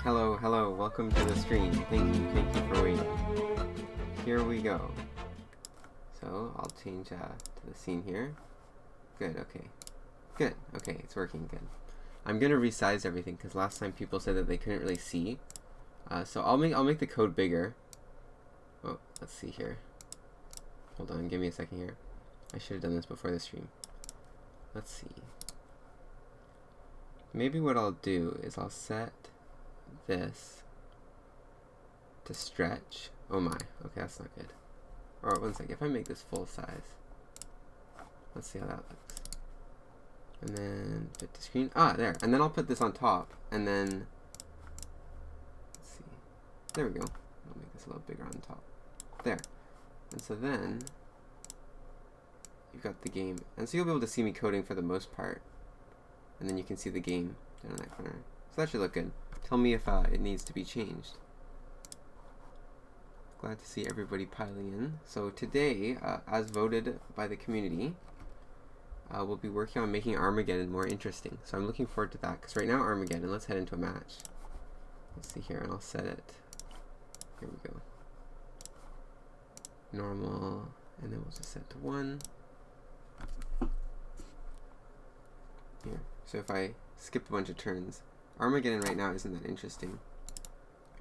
Hello, hello, welcome to the stream. Thank you for waiting. Here we go. So, I'll change to the scene here. Good, okay. Good, okay, it's working good. I'm gonna resize everything because last time people said that they couldn't really see. So I'll make the code bigger. Oh, let's see here. Hold on, give me a second here. I should have done this before the stream. Let's see. Maybe what I'll do is I'll set this to stretch. Oh my, okay, that's not good. Or one second, if I make this full size, let's see how that looks. And then fit to screen. Ah, there. And then I'll put this on top, and then let's see. There we go. I'll make this a little bigger on top. There. And so then you've got the game, and so you'll be able to see me coding for the most part, and then you can see the game down in that corner. So that should look good. Tell me if it needs to be changed. Glad to see everybody piling in. So today, as voted by the community, we'll be working on making Armageddon more interesting. So I'm looking forward to that, because right now Armageddon, let's head into a match. Let's see here, and I'll set it. Here we go. Normal, and then we'll just set to 1. Here. So if I skip a bunch of turns, Armageddon right now isn't that interesting.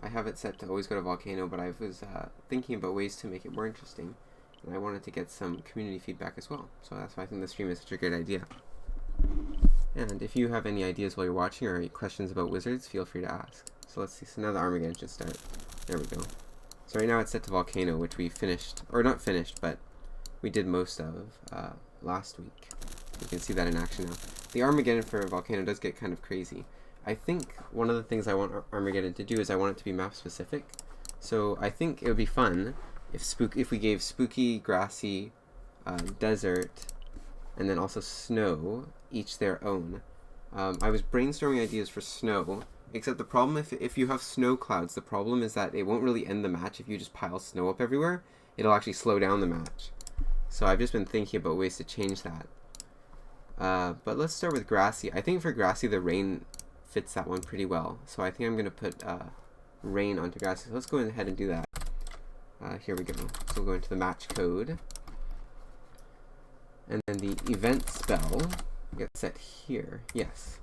I have it set to always go to Volcano, but I was thinking about ways to make it more interesting, and I wanted to get some community feedback as well. So that's why I think the stream is such a great idea. And if you have any ideas while you're watching or any questions about wizards, feel free to ask. So let's see. So now the Armageddon should start. There we go. So right now it's set to Volcano, which we finished, or not finished, but we did most of last week. You can see that in action now. The Armageddon for Volcano does get kind of crazy. I think one of the things I want Armageddon to do is I want it to be map specific. So I think it would be fun if we gave spooky, grassy, desert, and then also snow each their own. I was brainstorming ideas for snow, except the problem if you have snow clouds, the problem is that it won't really end the match if you just pile snow up everywhere. It'll actually slow down the match. So I've just been thinking about ways to change that. But let's start with grassy. I think for grassy the rain fits that one pretty well. So I think I'm going to put rain onto grassy. So let's go ahead and do that. Here we go. So we'll go into the match code. And then the event spell gets set here. Yes.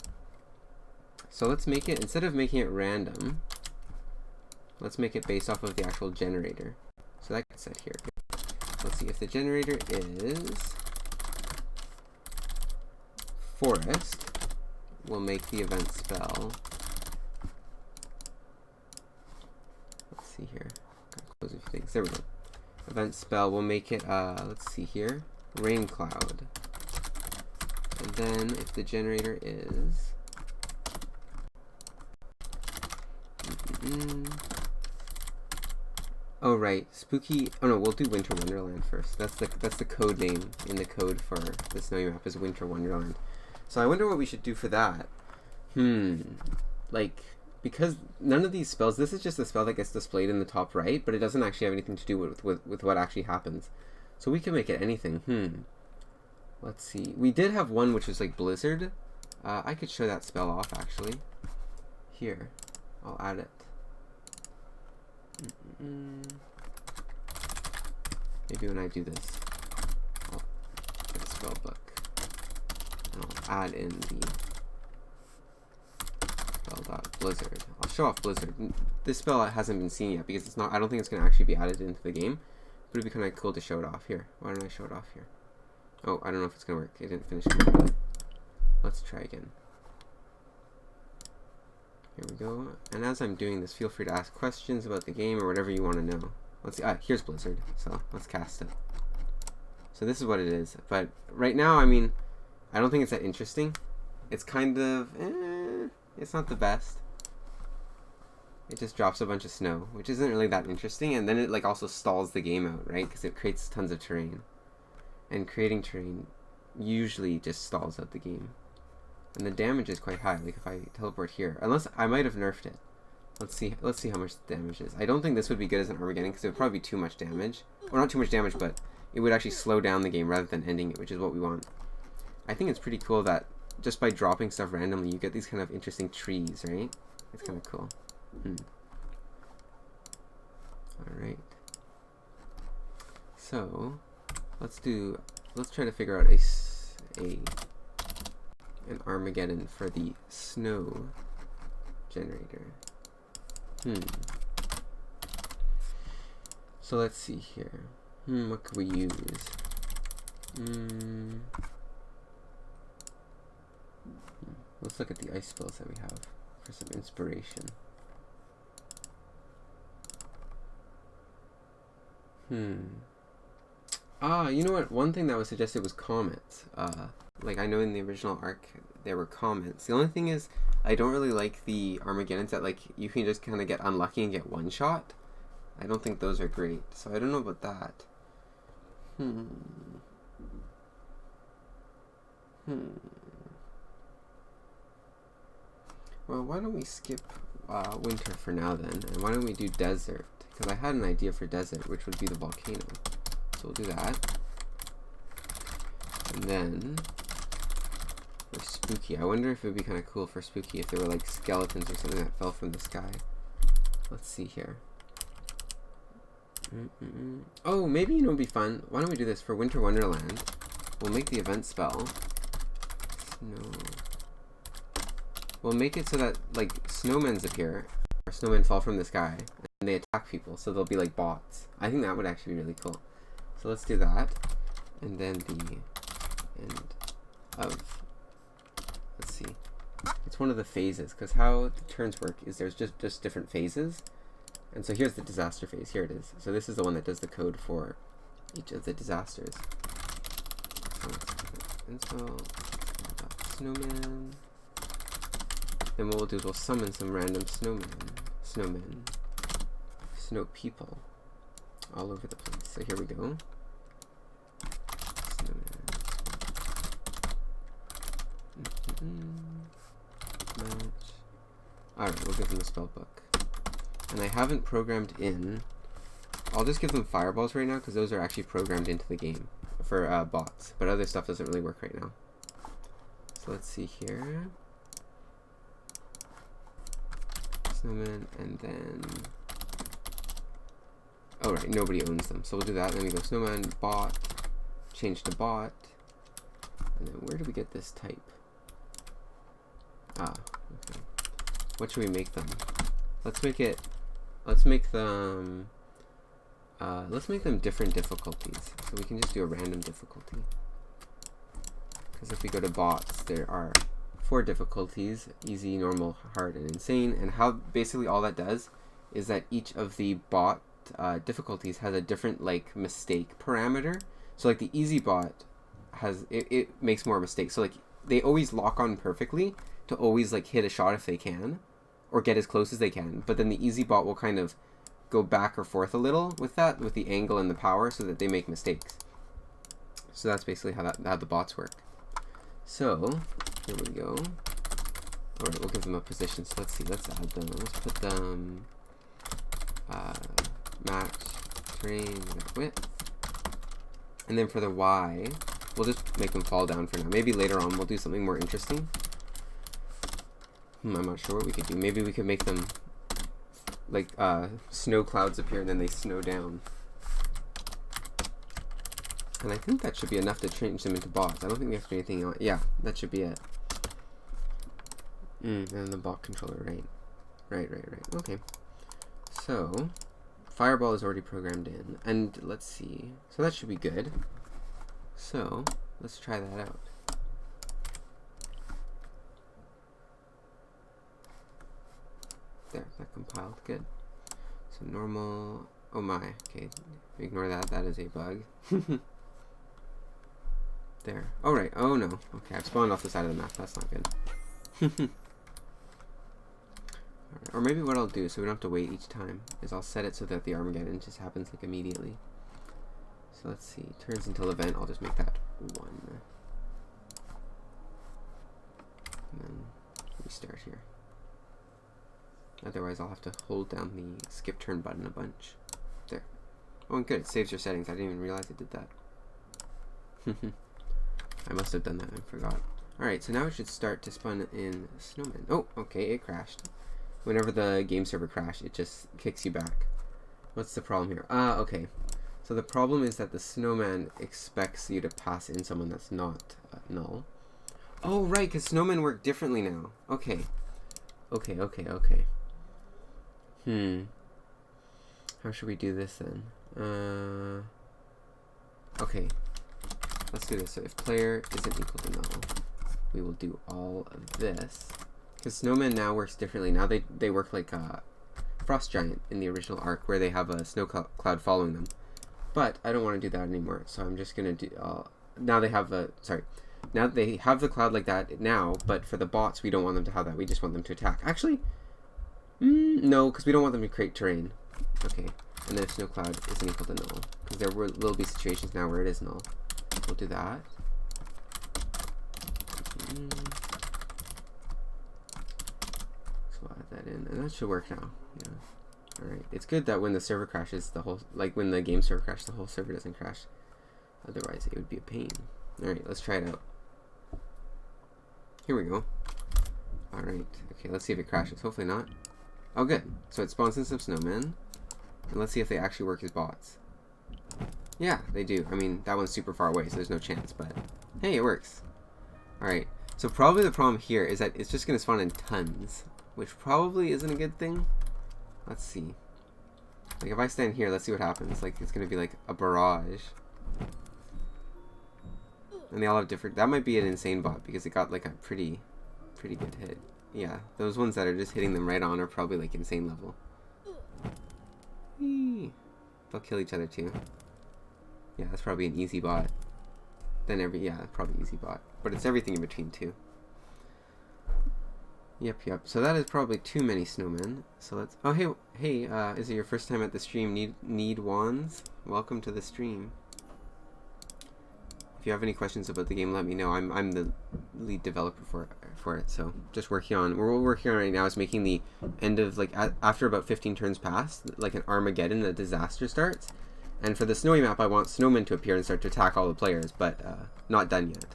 So let's make it, instead of making it random, let's make it based off of the actual generator. So that gets set here. Let's see if the generator is forest. We'll make the event spell. Let's see here. Gotta close a few things. There we go. Event spell. We'll make it. Let's see here. Rain cloud. And then if the generator is. Oh right, spooky. Oh no, we'll do Winter Wonderland first. That's the code name in the code for the snowy map is Winter Wonderland. So I wonder what we should do for that. Like, because none of these spells, this is just a spell that gets displayed in the top right, but it doesn't actually have anything to do with what actually happens. So we can make it anything. Let's see. We did have one which was like Blizzard. I could show that spell off actually. Here, I'll add it. Maybe when I do this, I'll get a spell book. And I'll add in the spell.blizzard. I'll show off Blizzard. This spell hasn't been seen yet because it's not. I don't think it's going to actually be added into the game, but it'd be kind of cool to show it off here. Why don't I show it off here? Oh, I don't know if it's going to work. It didn't finish it. Let's try again. Here we go. And as I'm doing this, feel free to ask questions about the game or whatever you want to know. Let's see. Here's Blizzard. So let's cast it. So this is what it is. But right now, I mean, I don't think it's that interesting. It's kind of, it's not the best. It just drops a bunch of snow, which isn't really that interesting. And then it like also stalls the game out, right? Because it creates tons of terrain. And creating terrain usually just stalls out the game. And the damage is quite high. Like if I teleport here, unless I might have nerfed it. Let's see how much the damage is. I don't think this would be good as an Armageddon because it would probably be too much damage. Or not too much damage, but it would actually slow down the game rather than ending it, which is what we want. I think it's pretty cool that just by dropping stuff randomly, you get these kind of interesting trees, right? It's kind of cool. Alright. So, let's try to figure out an Armageddon for the snow generator. So let's see here. What could we use? Let's look at the ice spells that we have for some inspiration. You know what? One thing that was suggested was comets. Like I know in the original arc there were comets. The only thing is I don't really like the Armageddons that like you can just kind of get unlucky and get one shot. I don't think those are great. So I don't know about that. Well, why don't we skip winter for now then, and why don't we do desert? Because I had an idea for desert, which would be the volcano. So we'll do that. And then for spooky, I wonder if it would be kind of cool for spooky if there were like skeletons or something that fell from the sky. Let's see here. Oh, maybe it would be fun. Why don't we do this for Winter Wonderland? We'll make the event spell. Snow. We'll make it so that like snowmen appear, or snowmen fall from the sky, and they attack people. So they'll be like bots. I think that would actually be really cool. So let's do that, and then the end of. Let's see. It's one of the phases, because how the turns work is there's just different phases. And so here's the disaster phase. Here it is. So this is the one that does the code for each of the disasters. So let's install snowman. Then what we'll do is we'll summon some random snowmen, snow people, all over the place. So here we go. Snowman. Match. Alright, we'll give them a spell book. And I haven't programmed in. I'll just give them fireballs right now because those are actually programmed into the game for bots. But other stuff doesn't really work right now. So let's see here. Snowman, and then. Oh right, nobody owns them. So we'll do that. And then we go snowman, bot, change to bot. And then where do we get this type? Okay. What should we make them? Let's make them different difficulties. So we can just do a random difficulty. Because if we go to bots, there are 4 difficulties: easy, normal, hard, and insane. And how basically all that does is that each of the bot difficulties has a different like mistake parameter. So like the easy bot has it makes more mistakes. So like they always lock on perfectly to always like hit a shot if they can, or get as close as they can. But then the easy bot will kind of go back or forth a little with that, with the angle and the power, so that they make mistakes. So that's basically how the bots work. So here we go. All right, we'll give them a position. So let's see. Let's add them. Let's put them match terrain width, and then for the Y, we'll just make them fall down for now. Maybe later on we'll do something more interesting. I'm not sure what we could do. Maybe we could make them like snow clouds appear and then they snow down. And I think that should be enough to change them into bots. I don't think we have to do anything else. Yeah, that should be it. And the bot controller, right. Right. Okay. So, Fireball is already programmed in. And let's see. So that should be good. So, let's try that out. There, that compiled. Good. So normal. Oh my. Okay, ignore that. That is a bug. There. Oh right. Oh no. Okay, I've spawned off the side of the map. That's not good. Right. Or maybe what I'll do, so we don't have to wait each time, is I'll set it so that the Armageddon just happens like immediately. So let's see. Turns until event. I'll just make that 1. And then restart here. Otherwise, I'll have to hold down the skip turn button a bunch. There. Oh, and good. It saves your settings. I didn't even realize it did that. I must have done that and forgot. Alright, so now it should start to spawn in snowmen. Oh, okay, it crashed. Whenever the game server crash, it just kicks you back. What's the problem here? Okay. So the problem is that the snowman expects you to pass in someone that's not null. Oh, right, because snowmen work differently now. Okay. Okay. How should we do this then? Okay. Let's do this. So if player isn't equal to null, we will do all of this. Because snowman now works differently. Now they work like Frost Giant in the original arc, where they have a snow cloud following them. But I don't want to do that anymore, so I'm just gonna do. Now they have now they have the cloud like that now, but for the bots we don't want them to have that. We just want them to attack. Actually, no, because we don't want them to create terrain. Okay, and then if snow cloud isn't equal to null, because there will be situations now where it is null. We'll do that. So I'll add that in, and that should work now. Yeah. Alright, it's good that when the server crashes, when the game server crashes, the whole server doesn't crash. Otherwise, it would be a pain. Alright, let's try it out. Here we go. Alright, okay, let's see if it crashes. Hopefully not. Oh, good. So it spawns in some snowmen. And let's see if they actually work as bots. Yeah, they do. I mean, that one's super far away, so there's no chance, but hey, it works. Alright, so probably the problem here is that it's just going to spawn in tons, which probably isn't a good thing. Let's see. Like, if I stand here, let's see what happens. Like, it's going to be like a barrage. And they all have different... That might be an insane bot, because it got like a pretty good hit. Yeah, those ones that are just hitting them right on are probably like insane level. Whee! They'll kill each other too. Yeah, that's probably an easy bot. Yeah, probably easy bot. But it's everything in between too. Yep. So that is probably too many snowmen. So let's... Oh, hey, is it your first time at the stream? Need wands? Welcome to the stream. If you have any questions about the game, let me know. I'm the lead developer for it. So just working on... What we're working on right now is making the end of, like, after about 15 turns pass, like an Armageddon, the disaster starts. And for the snowy map, I want snowmen to appear and start to attack all the players, but not done yet.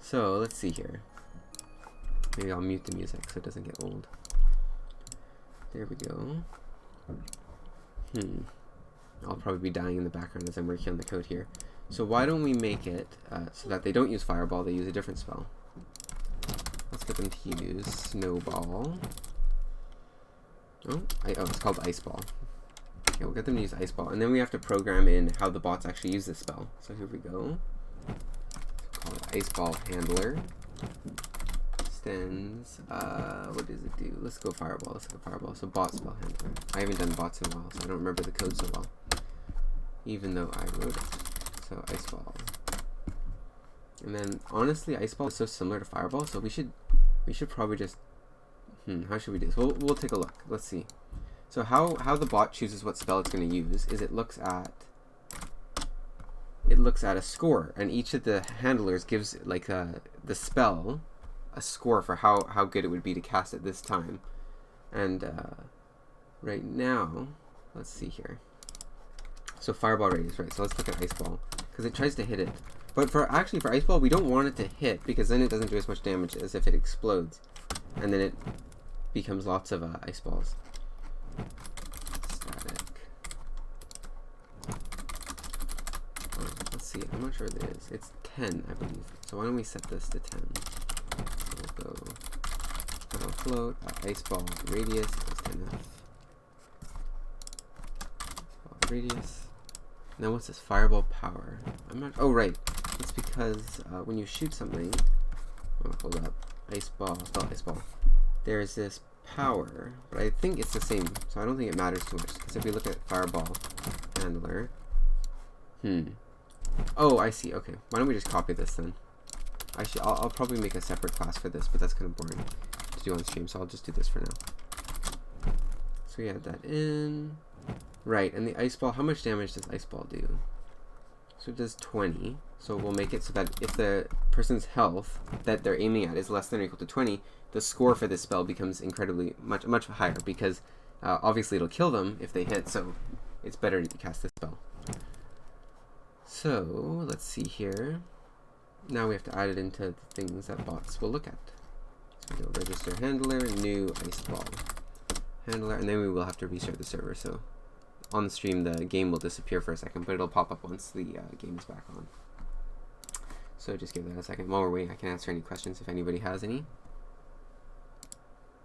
So let's see here. Maybe I'll mute the music so it doesn't get old. There we go. I'll probably be dying in the background as I'm working on the code here. So why don't we make it so that they don't use Fireball, they use a different spell. Let's get them to use Snowball. Oh, it's called Ice Ball. Okay, we'll get them to use Ice Ball. And then we have to program in how the bots actually use this spell. So here we go. Let's call it Ice Ball Handler. What does it do? Let's go Fireball. So bot spell handler. I haven't done bots in a while, so I don't remember the code so well, even though I wrote it. So Ice Ball, and then honestly, Ice Ball is so similar to Fireball, so we should probably just how should we do this? We'll take a look. Let's see. So how the bot chooses what spell it's going to use is it looks at a score, and each of the handlers gives like the spell a score for how good it would be to cast at this time. And right now, let's see here. So Fireball radius, right? So let's look at Ice Ball, because it tries to hit it. But for Ice Ball, we don't want it to hit, because then it doesn't do as much damage as if it explodes, and then it becomes lots of ice balls. Static. Let's see. I'm not sure what it is. It's 10, I believe. So why don't we set this to 10? We'll go float, Ice Ball radius equals 10f. Radius. Now what's this? Fireball power. I'm not... Oh, right. It's because when you shoot something... Oh, hold up. Ice Ball. Spell Ice Ball. There's this power, but I think it's the same, so I don't think it matters too much. Because if we look at Fireball Handler... Oh, I see. Okay. Why don't we just copy this then? I'll probably make a separate class for this, but that's kind of boring to do on stream, so I'll just do this for now. So we add that in. Right, and the Ice Ball, how much damage does Ice Ball do? So it does 20. So we'll make it so that if the person's health that they're aiming at is less than or equal to 20, the score for this spell becomes incredibly much higher, because obviously it'll kill them if they hit, so it's better to cast this spell. So let's see here. Now we have to add it into the things that bots will look at. Go register handler, new ice ball handler, and then we will have to restart the server. So on the stream, the game will disappear for a second, but it'll pop up once the game is back on. So just give that a second. While we're waiting, I can answer any questions if anybody has any.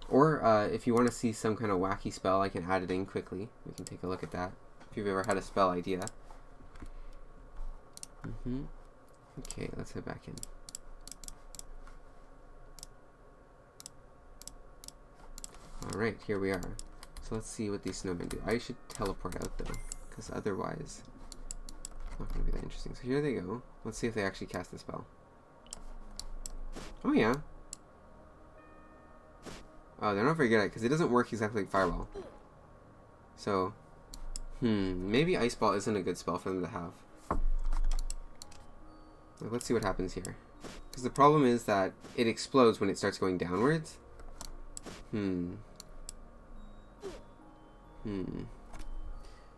Or if you want to see some kind of wacky spell, I can add it in quickly. We can take a look at that. If you've ever had a spell idea. Okay, let's head back in. Alright, here we are. So let's see what these snowmen do. I should teleport out though, because otherwise it's not going to be that interesting. So here they go. Let's see if they actually cast the spell. Oh yeah. Oh, they're not very good at it, because it doesn't work exactly like Fireball. So, maybe Ice Ball isn't a good spell for them to have. Let's see what happens here. Because the problem is that it explodes when it starts going downwards.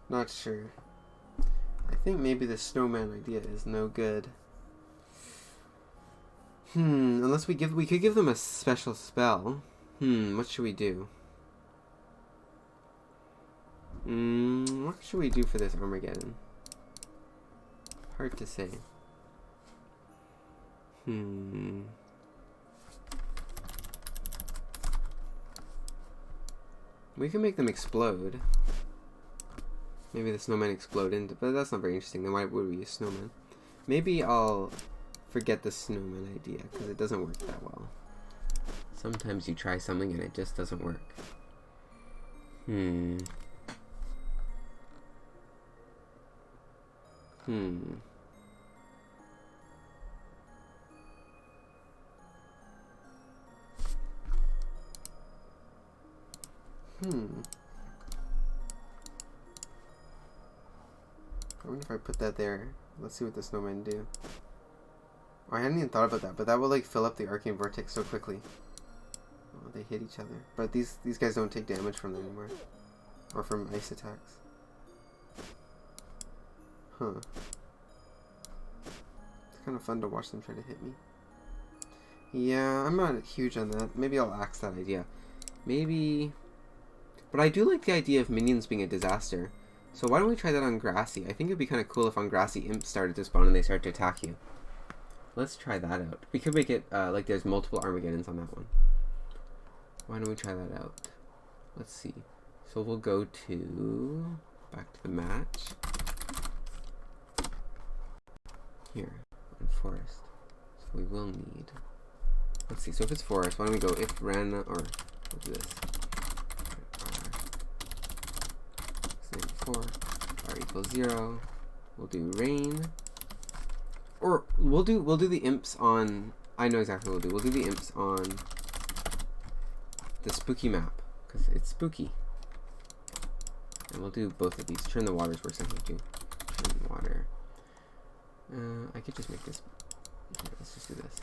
Not sure. I think maybe the snowman idea is no good. Unless we could give them a special spell. What should we do? What should we do for this Armageddon? Hard to say. We can make them explode. Maybe the snowmen explode into, but that's not very interesting. Then why would we use snowmen? Maybe I'll forget the snowman idea, because it doesn't work that well. Sometimes you try something and it just doesn't work. I wonder if I put that there. Let's see what the snowmen do. Oh, I hadn't even thought about that, but that will like fill up the arcane vortex so quickly. Oh, they hit each other. But these guys don't take damage from them anymore. Or from ice attacks. It's kind of fun to watch them try to hit me. Yeah, I'm not huge on that. Maybe I'll axe that idea. Maybe... But I do like the idea of minions being a disaster. So why don't we try that on Grassy? I think it'd be kind of cool if on Grassy imps started to spawn and they start to attack you. Let's try that out. We could make it like there's multiple Armageddons on that one. Why don't we try that out? Let's see. So we'll go to... back to the match. Here, on forest. So we will need... Let's see, so if it's forest, why don't we go if ran, or let's do this. R equals 0. We'll do rain. Or we'll do the imps on... I know exactly what we'll do. We'll do the imps on the spooky map, because it's spooky. And we'll do both of these. Turn the water's worse, I think, too. Turn the water. I could just make this... Here, let's just do this.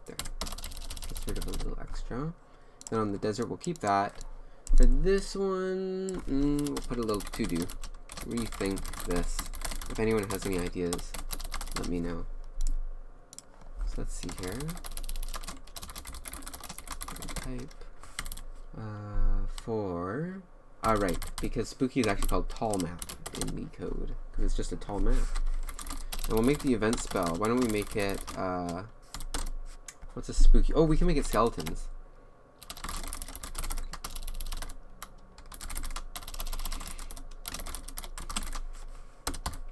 There. Gets rid of a little extra. Then on the desert, we'll keep that. For this one, we'll put a little to-do. Rethink this. If anyone has any ideas, let me know. So let's see here. Type for... right, because spooky is actually called tall map in the code, because it's just a tall map. And we'll make the event spell. Why don't we make it, what's a spooky? Oh, we can make it skeletons.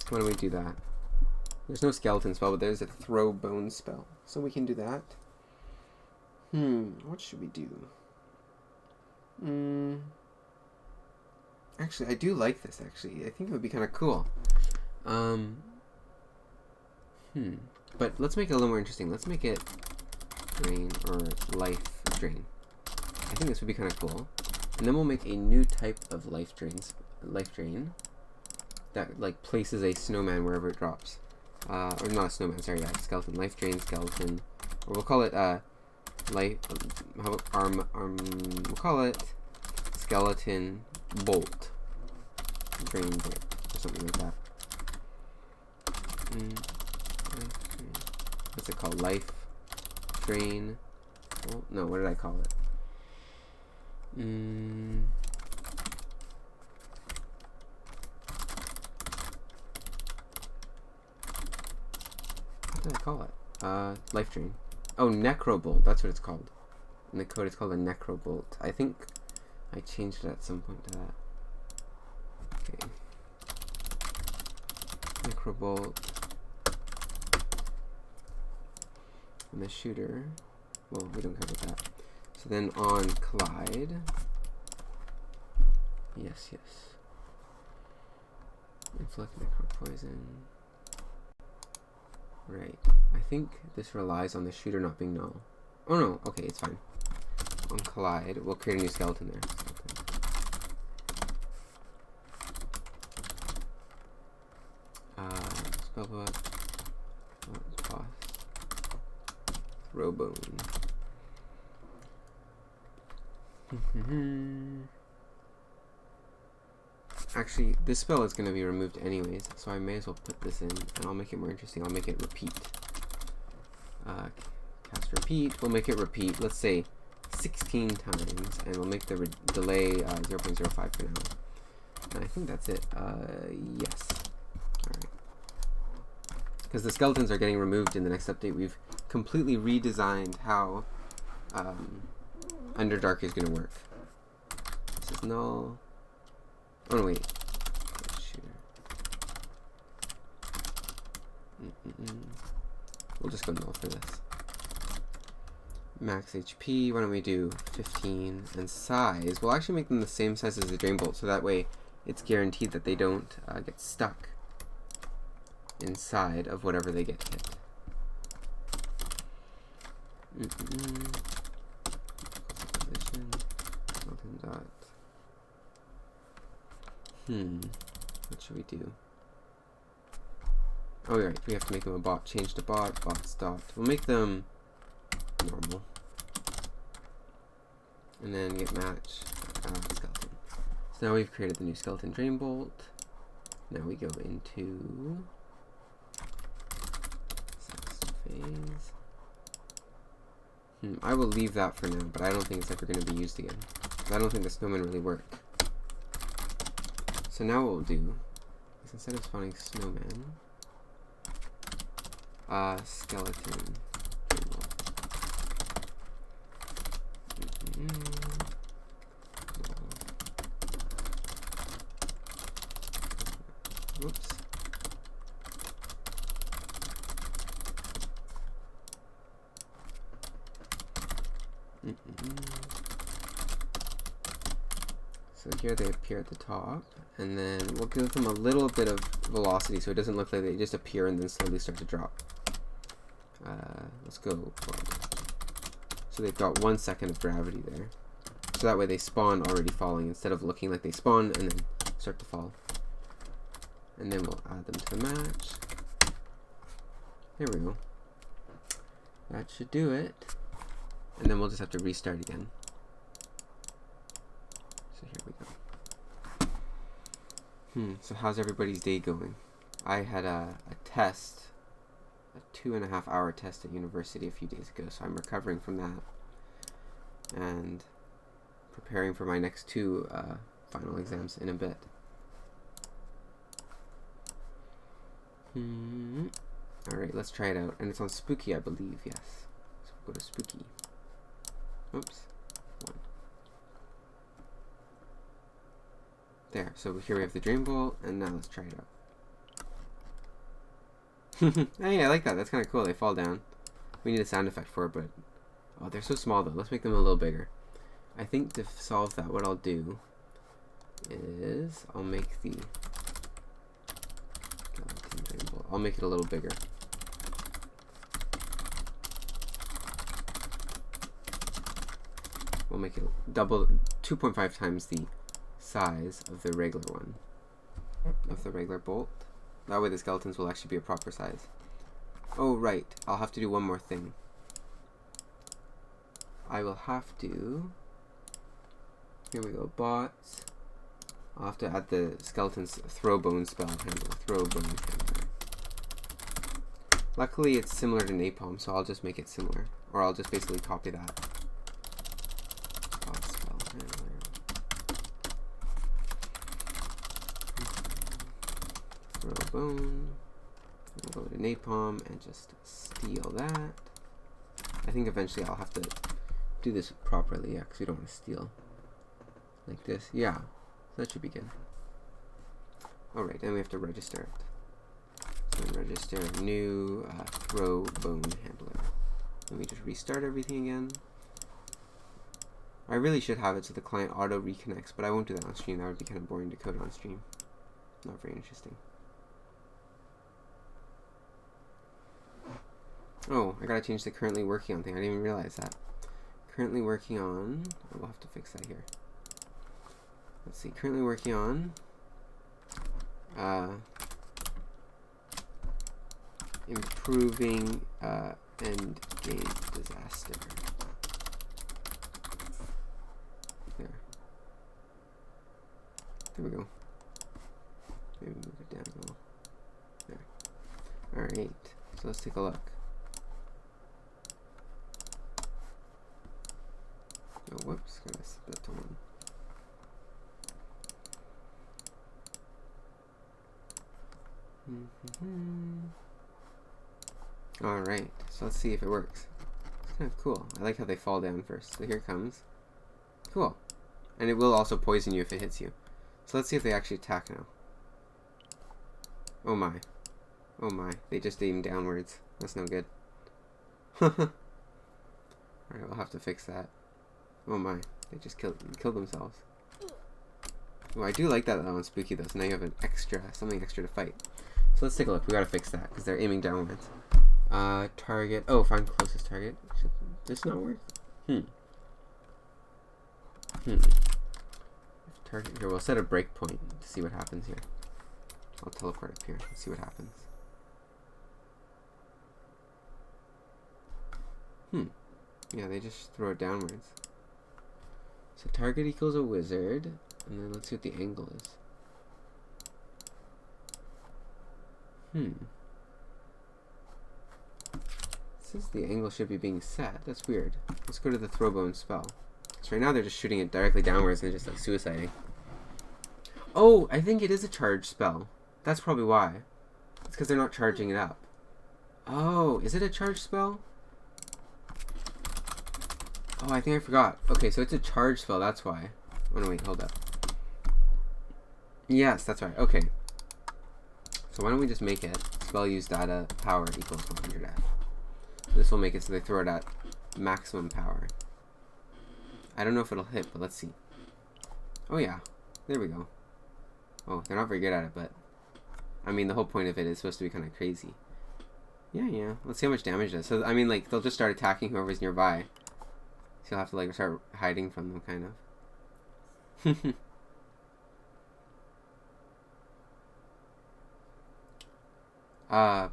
Why don't we do that? There's no skeleton spell, but there's a throw bone spell. So we can do that. What should we do? Actually, I do like this, actually. I think it would be kind of cool. But let's make it a little more interesting. Let's make it drain or life drain. I think this would be kind of cool. And then we'll make a new type of life drain that like places a snowman wherever it drops. Or not a snowman, sorry, yeah, skeleton. Life drain, skeleton. Or we'll call it life we'll call it skeleton bolt. Drain bolt or something like that. What's it called? Life Drain. Oh, no, what did I call it? What did I call it? Life Drain. Oh, Necrobolt. That's what it's called. In the code, it's called a Necrobolt. I think I changed it at some point to that. Okay. Necrobolt. And the shooter. Well, we don't cover that. So then on Collide. Yes. Inflict Necropoison. Right. I think this relies on the shooter not being null. Oh no, okay, it's fine. On Collide, we'll create a new skeleton there. Spellbook. Cost. Throwbone. Actually, this spell is going to be removed anyways, so I may as well put this in, and I'll make it more interesting. I'll make it repeat. Cast repeat. We'll make it repeat, let's say 16 times, and we'll make the delay 0.05 for now. And I think that's it. Yes. Alright. Because the skeletons are getting removed in the next update. We've completely redesigned how Underdark is going to work. This is null. Oh no, wait. Shooter. We'll just go null for this. Max HP, why don't we do 15? And size, we'll actually make them the same size as the Drain Bolt, so that way it's guaranteed that they don't get stuck inside of whatever they get hit. Position. Dot. What should we do? Oh, right, we have to make them a bot. Change to bot. Bot stopped. We'll make them normal. And then get match skeleton. So now we've created the new skeleton Drain Bolt. Now we go into phase. I will leave that for now, but I don't think it's ever going to be used again. I don't think the snowmen really work. So now what we'll do is instead of spawning snowman, skeleton. Whoops. So here they appear at the top, and then we'll give them a little bit of velocity so it doesn't look like they just appear and then slowly start to drop. Let's go forward. So they've got 1 second of gravity there. So that way they spawn already falling instead of looking like they spawn and then start to fall. And then we'll add them to the match. There we go. That should do it. And then we'll just have to restart again. So here we go. So how's everybody's day going? I had a test, a 2.5 hour test at university a few days ago, so I'm recovering from that and preparing for my next 2 final exams in a bit. Alright, let's try it out. And it's on Spooky, I believe, yes. So we'll go to Spooky. Oops. 1. There, so here we have the Drain Bolt, and now let's try it out. Hey, I like that. That's kind of cool. They fall down. We need a sound effect for it, but... Oh, they're so small, though. Let's make them a little bigger. I think to solve that, what I'll do is I'll make the... I'll make it a little bigger. We'll make it double, 2.5 times the size of the regular one, of the regular bolt. That way the skeletons will actually be a proper size. Oh, right. I'll have to do one more thing. I will have to... Here we go. Bots. I'll have to add the skeleton's throw bone spell handle. Throw bone handler. Luckily, it's similar to napalm, so I'll just make it similar. Or I'll just basically copy that. Spell handler. Throw a bone. We'll go to napalm and just steal that. I think eventually I'll have to do this properly, yeah, because we don't want to steal. Like this, yeah. So that should be good. Alright, then we have to register it. So register new throw bone handler. Let me just restart everything again. I really should have it so the client auto reconnects, but I won't do that on stream. That would be kind of boring to code on stream. Not very interesting. Oh, I gotta change the currently working on thing. I didn't even realize that. Currently working on... Oh, we'll have to fix that here. Let's see. Currently working on... improving end game disaster. There we go. Maybe move it down a little. There. Alright. So let's take a look. Oh, whoops. Gotta set that to 1. Alright. So let's see if it works. It's kind of cool. I like how they fall down first. So here it comes. Cool. And it will also poison you if it hits you. So let's see if they actually attack now. Oh my. Oh my. They just aim downwards. That's no good. Alright, we'll have to fix that. Oh my. They just killed themselves. Oh, I do like that on Spooky though. So now you have an extra, something extra to fight. So let's take a look. We gotta fix that because they're aiming downwards. Target. Oh, find closest target. Should this not work? Target here. We'll set a breakpoint to see what happens here. I'll teleport up here and see what happens. Yeah, they just throw it downwards. So target equals a wizard, and then let's see what the angle is. It says the angle should be being set. That's weird. Let's go to the throwbone spell. So right now they're just shooting it directly downwards and just like suiciding. Oh, I think it is a charge spell. That's probably why. It's because they're not charging it up. Oh, is it a charge spell? Oh, I think I forgot. Okay, so it's a charge spell, that's why. Oh no, wait, hold up. Yes, that's right. Okay. So why don't we just make it spell use data power equals 100F. This will make it so they throw it at maximum power. I don't know if it'll hit, but let's see. Oh yeah, there we go. Oh, they're not very good at it, but I mean the whole point of it is supposed to be kind of crazy. Yeah. Let's see how much damage it does. So I mean, like they'll just start attacking whoever's nearby. So you'll have to like start hiding from them, kind of.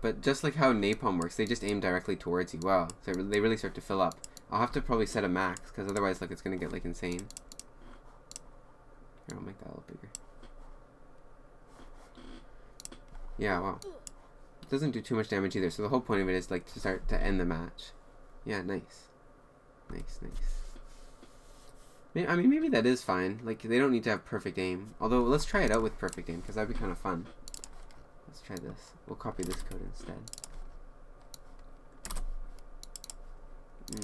But just like how napalm works, they just aim directly towards you. Wow, so they really start to fill up. I'll have to probably set a max, because otherwise, like, it's gonna get like insane. Here, I'll make that a little bigger. Yeah, wow. It doesn't do too much damage either, so the whole point of it is like to start to end the match. Yeah, nice. Nice. I mean, maybe that is fine. Like, they don't need to have perfect aim. Although, let's try it out with perfect aim, because that'd be kind of fun. Let's try this. We'll copy this code instead.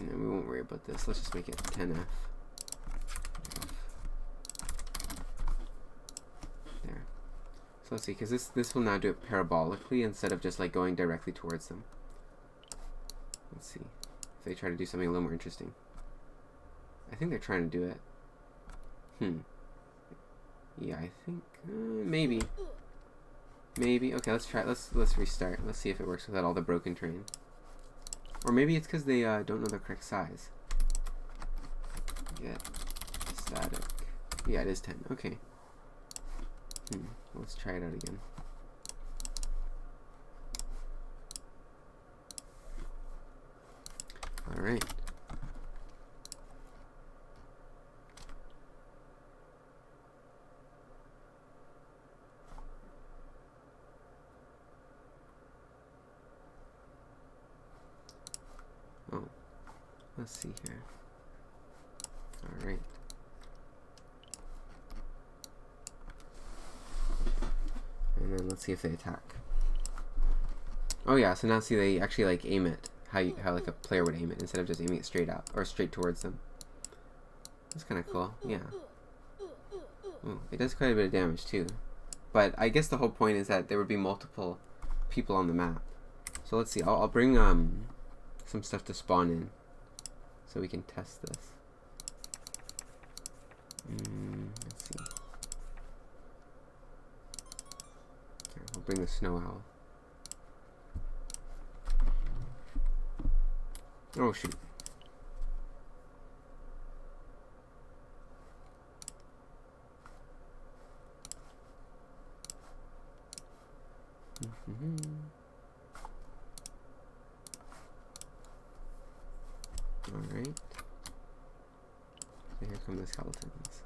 We won't worry about this. Let's just make it 10F. There. So let's see, because this will now do it parabolically instead of just like going directly towards them. Let's see if they try to do something a little more interesting. I think they're trying to do it. Yeah, I think maybe. Okay, let's try it. Let's restart. Let's see if it works without all the broken terrain. Or maybe it's because they don't know the correct size. Get static. Yeah, it is 10. Okay. Let's try it out again. All right. Oh, let's see here. Alright. And then let's see if they attack. Oh yeah, so now see they actually like aim it. How like a player would aim it instead of just aiming it straight out or straight towards them. That's kind of cool. Yeah. Ooh, it does quite a bit of damage too. But I guess the whole point is that there would be multiple people on the map. So let's see. I'll bring some stuff to spawn in so we can test this. Let's see. Here, we'll bring the snow owl. Oh shoot. Alright. So here come the skeletons.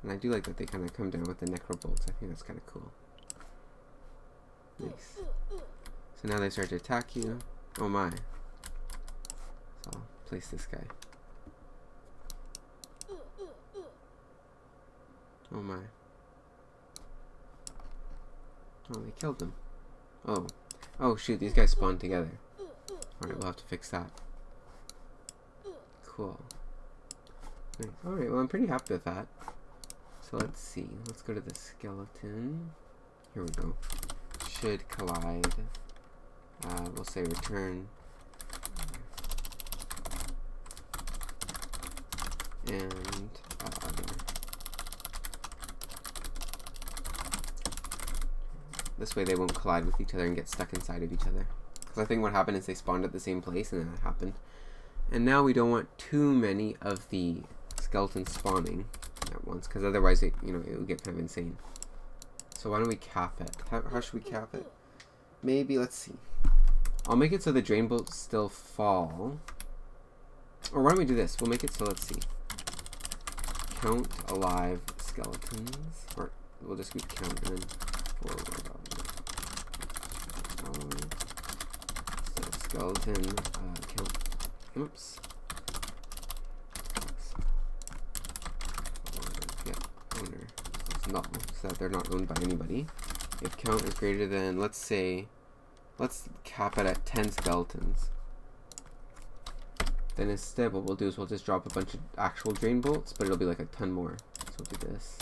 And I do like that they kind of come down with the necro bolts. I think that's kind of cool. Nice. So now they start to attack you. Oh my. So I'll place this guy. Oh my. Oh, they killed them. Oh. Oh shoot, these guys spawned together. Alright, we'll have to fix that. Cool. Nice. Alright, well I'm pretty happy with that. So let's see. Let's go to the skeleton. Here we go. Should collide. We'll say return. And other. This way they won't collide with each other and get stuck inside of each other. Because I think what happened is they spawned at the same place and then that happened. And now we don't want too many of the skeletons spawning at once, because otherwise it would get kind of insane. So why don't we cap it? How should we cap it? Maybe, let's see. I'll make it so the drain bolts still fall. Or why don't we do this? We'll make it so, let's see. Count alive skeletons. Or we'll just do count and then forward. So skeleton count. Oops. Get owner. It's null, so that they're not owned by anybody. If count is greater than, let's say, let's cap it at 10 skeletons. Then instead what we'll do is we'll just drop a bunch of actual drain bolts, but it'll be like a ton more. So we'll do this.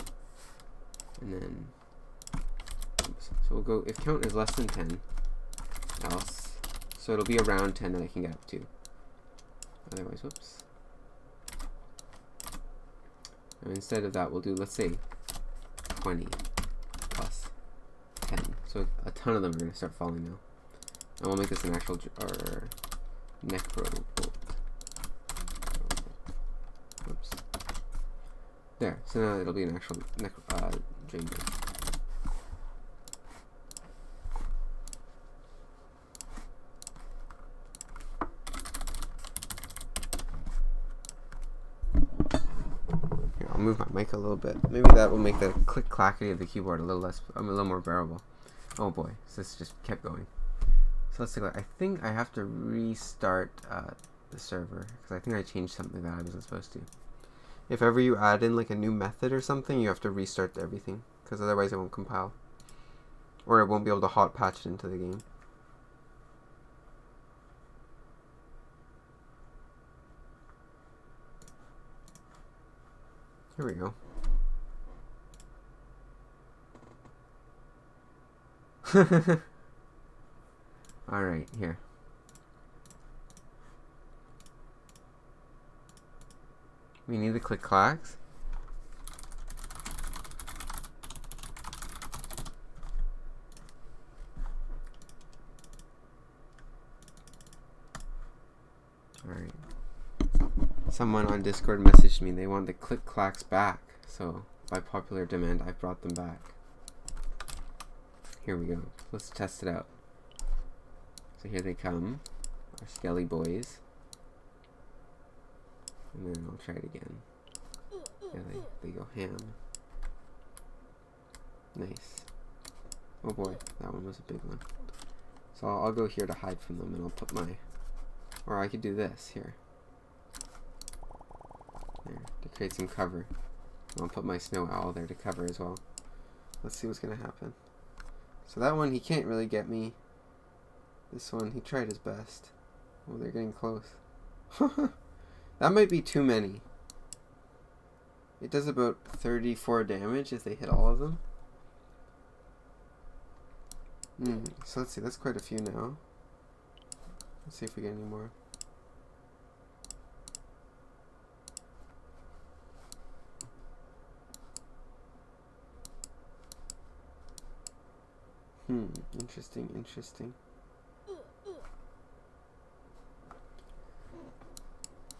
And then, oops. So we'll go, if count is less than 10, else, so it'll be around 10 that I can get up to. Otherwise, whoops. And instead of that, we'll do, let's say, 20 plus 10. So a ton of them are going to start falling now. And we'll make this an actual necro bolt. Whoops. There. So now it'll be an actual drain bolt. Move my mic a little bit. Maybe that will make the click clackety of the keyboard a little more bearable. Oh boy, so this just kept going. So let's take a look. I think I have to restart the server because I think I changed something that I wasn't supposed to. If ever you add in like a new method or something, you have to restart everything because otherwise it won't compile, or it won't be able to hot patch it into the game. Here we go. Alright, here. We need to click clacks. Alright. Someone on Discord messaged me, they want the click clacks back, so by popular demand I brought them back. Here we go. Let's test it out. So here they come, our skelly boys. And then I'll try it again. Yeah, they go ham. Nice. Oh boy, that one was a big one. So I'll go here to hide from them and I'll put my Or I could do this here. There, to create some cover. I'll put my snow owl there to cover as well. Let's see what's gonna happen. So that one, he can't really get me. This one, he tried his best. Oh, they're getting close. That might be too many. It does about 34 damage if they hit all of them. So let's see, that's quite a few now. Let's see if we get any more. Interesting, interesting.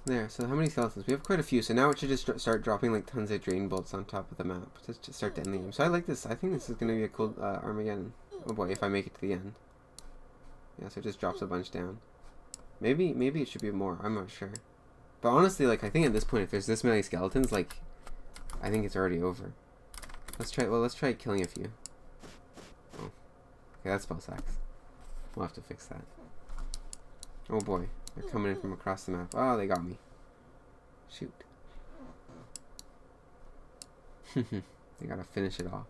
There, so how many skeletons? We have quite a few, so now it should just start dropping like tons of drain bolts on top of the map to start to end the game. So I like this. I think this is going to be a cool Armageddon. Oh boy, if I make it to the end. Yeah, so it just drops a bunch down. Maybe it should be more. I'm not sure. But honestly, like, I think at this point, if there's this many skeletons, like, I think it's already over. Let's try killing a few. Oh. Okay, that spell sucks. We'll have to fix that. Oh boy. They're coming in from across the map. Oh, they got me. Shoot. They gotta finish it off.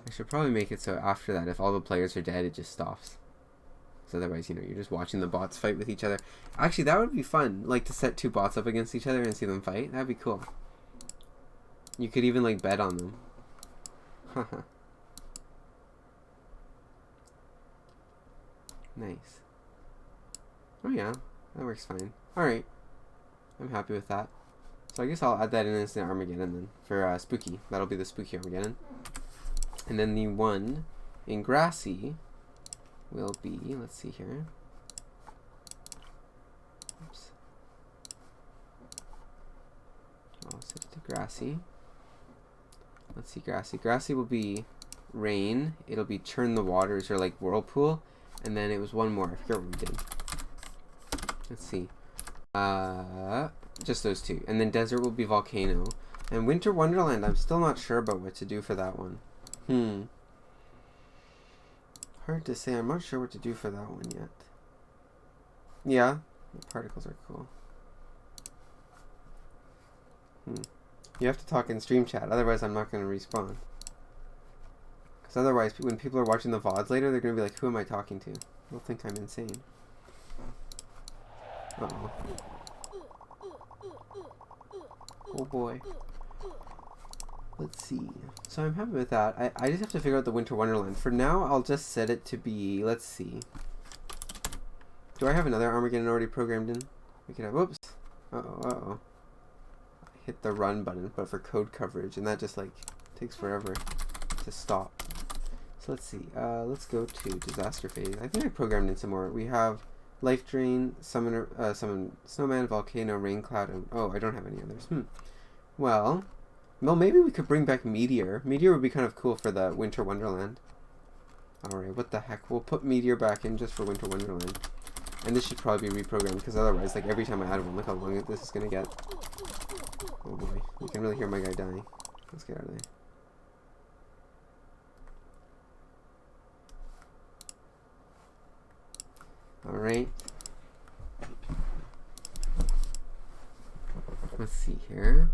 I should probably make it so after that, if all the players are dead, it just stops. Because otherwise, you know, you're just watching the bots fight with each other. Actually, that would be fun. Like, to set two bots up against each other and see them fight. That'd be cool. You could even, like, bet on them. Haha. Nice. Oh yeah, that works fine. Alright. I'm happy with that. So I guess I'll add that in as an Armageddon then. For Spooky. That'll be the Spooky Armageddon. And then the one in Grassy will be, let's see here. Oops. I'll set it to Grassy. Let's see, Grassy. Grassy will be Rain. It'll be Churn the Waters, or like Whirlpool. And then it was one more. I forget what we did. Let's see. Just those two. And then Desert will be Volcano. And Winter Wonderland, I'm still not sure about what to do for that one. Hard to say. I'm not sure what to do for that one yet. Yeah, the particles are cool. You have to talk in stream chat, otherwise I'm not going to respawn. Because otherwise, when people are watching the VODs later, they're going to be like, who am I talking to? They'll think I'm insane. Uh-oh. Oh boy. Let's see. So I'm happy with that. I just have to figure out the Winter Wonderland. For now, I'll just set it to be, let's see. Do I have another Armageddon already programmed in? We could have, whoops. Uh-oh. I hit the run button, but for code coverage, and that just like takes forever to stop. So let's see. Let's go to disaster phase. I think I programmed in some more. We have Life Drain, Summon Snowman, Volcano, Rain Cloud, and oh, I don't have any others. Well, maybe we could bring back Meteor. Meteor would be kind of cool for the Winter Wonderland. Alright, what the heck. We'll put Meteor back in just for Winter Wonderland. And this should probably be reprogrammed, because otherwise, like, every time I add one, look how long this is going to get. Oh boy, you can really hear my guy dying. Let's get out of there. Alright. Let's see here.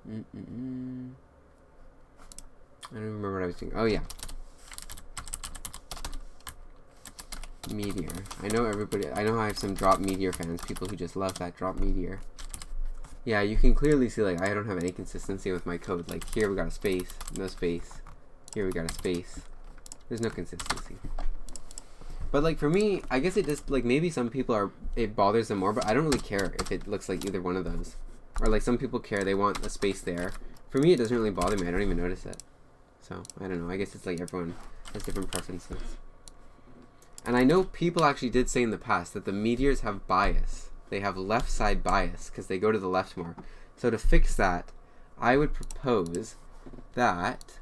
I don't remember what I was doing. Oh yeah. Meteor. I know I have some Drop Meteor fans, people who just love that Drop Meteor. Yeah, you can clearly see, like, I don't have any consistency with my code. Like, here we got a space, no space. Here we got a space. There's no consistency. But, like, for me, I guess it just, like, maybe some people it bothers them more, but I don't really care if it looks like either one of those. Or, like, some people care, they want a space there. For me, it doesn't really bother me, I don't even notice it. So, I don't know, I guess it's like everyone has different preferences. And I know people actually did say in the past that the meteors have bias. They have left side bias, because they go to the left more. So to fix that, I would propose that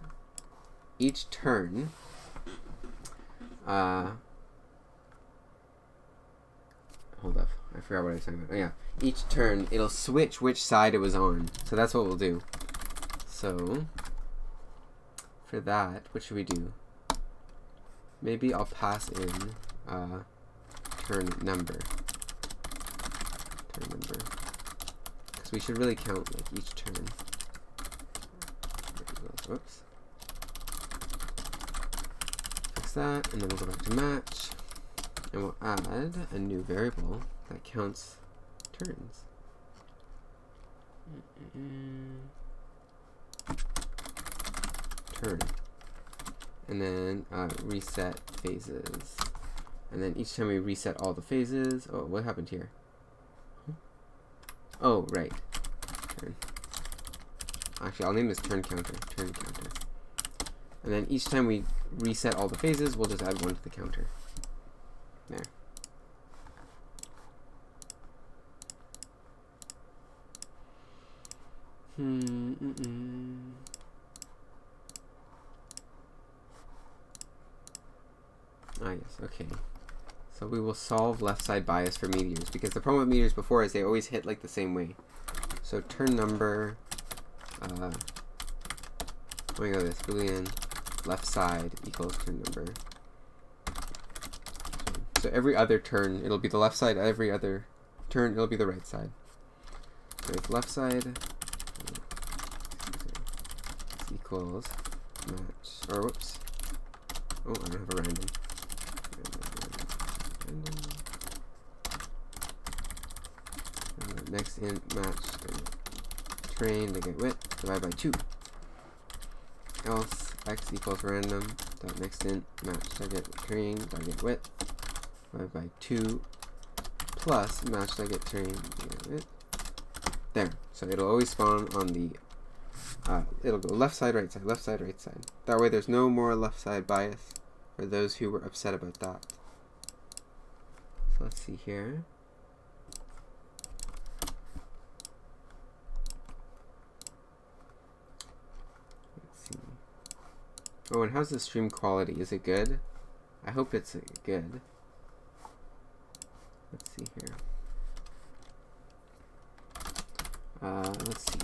each turn, hold up, I forgot what I was talking about. Oh yeah, each turn it'll switch which side it was on. So that's what we'll do. So for that, what should we do? Maybe I'll pass in turn number. Because we should really count like each turn. Whoops. Fix that, and then we'll go back to match, and we'll add a new variable that counts turns. Turn. And then reset phases. And then each time we reset all the phases, oh, what happened here? Oh, right. Turn. Actually, I'll name this turn counter. Turn counter. And then each time we reset all the phases, we'll just add one to the counter. There. Ah, yes, okay. So we will solve left side bias for meteors, because the problem with meteors before is they always hit like the same way. So turn number, let me go this, Boolean left side equals turn number. So every other turn, it'll be the left side, every other turn, it'll be the right side. So if left side equals match, or whoops, oh, I don't have a random. Next int match train to get width divide by 2. Else x equals random dot next int match target train target width divide by 2 plus match target train target width. There. So it'll always spawn on the it'll go left side, right side, left side, right side. That way there's no more left side bias for those who were upset about that. So let's see here. Oh, and how's the stream quality? Is it good? I hope it's good. Let's see here. Let's see.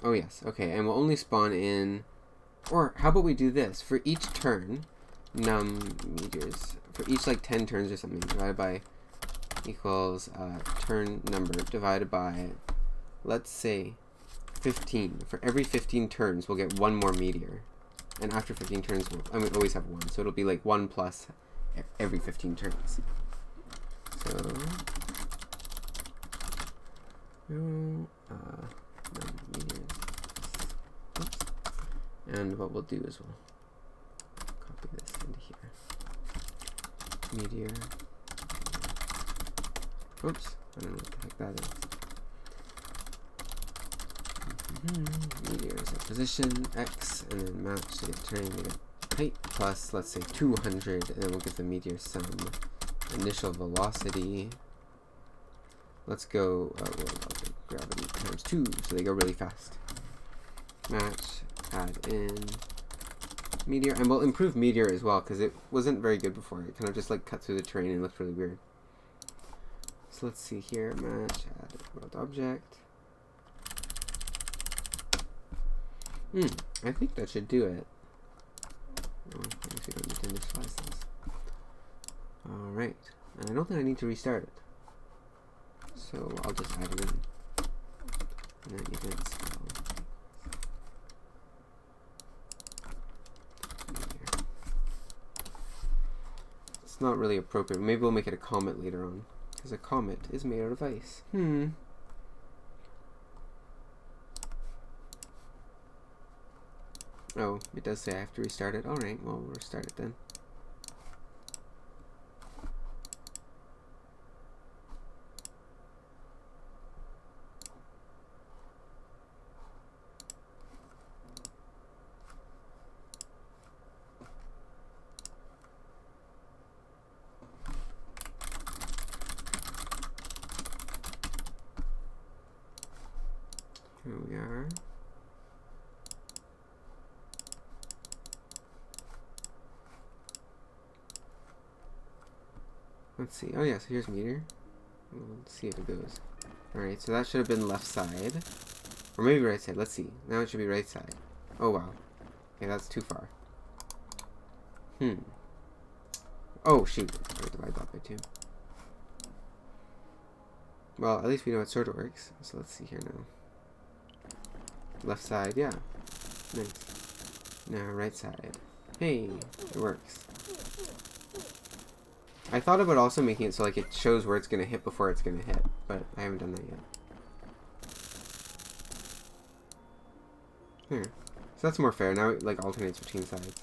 Oh, yes. Okay, and we'll only spawn in... Or, how about we do this? For each turn, num meters. For each, like, 10 turns or something, divided by equals turn number divided by, let's say, 15. For every 15 turns, we'll get one more meteor. And after 15 turns, we always have one. So it'll be like 1 plus every 15 turns. So, meteors. Oops. And what we'll do is we'll copy this into here. Meteor. Oops. I don't know what the heck that is. Meteors at position x, and then match to get turning to get height plus, let's say, 200, and then we'll give the meteor some initial velocity. Let's go gravity times 2, so they go really fast. Match, add in meteor, and we'll improve meteor as well because it wasn't very good before. It kind of just like cut through the terrain and looked really weird. So let's see here. Match, add world object. I think that should do it. Oh, I guess we don't need to initialize this. Alright. And I don't think I need to restart it. So I'll just add it in. And then events. It's not really appropriate. Maybe we'll make it a comet later on. Because a comet is made out of ice. Oh, it does say I have to restart it. Alright, well, we'll restart it then. Here we are. Let's see. Oh yeah, so here's meteor. Let's see if it goes. Alright, so that should have been left side. Or maybe right side. Let's see. Now it should be right side. Oh wow. Okay, that's too far. Oh Oh, shoot. I divide that by 2. Well, at least we know it sort of works. So let's see here now. Left side, yeah. Nice. Now, right side. Hey, it works. I thought about also making it so like it shows where it's going to hit before it's going to hit, but I haven't done that yet. There. So that's more fair. Now it like alternates between sides.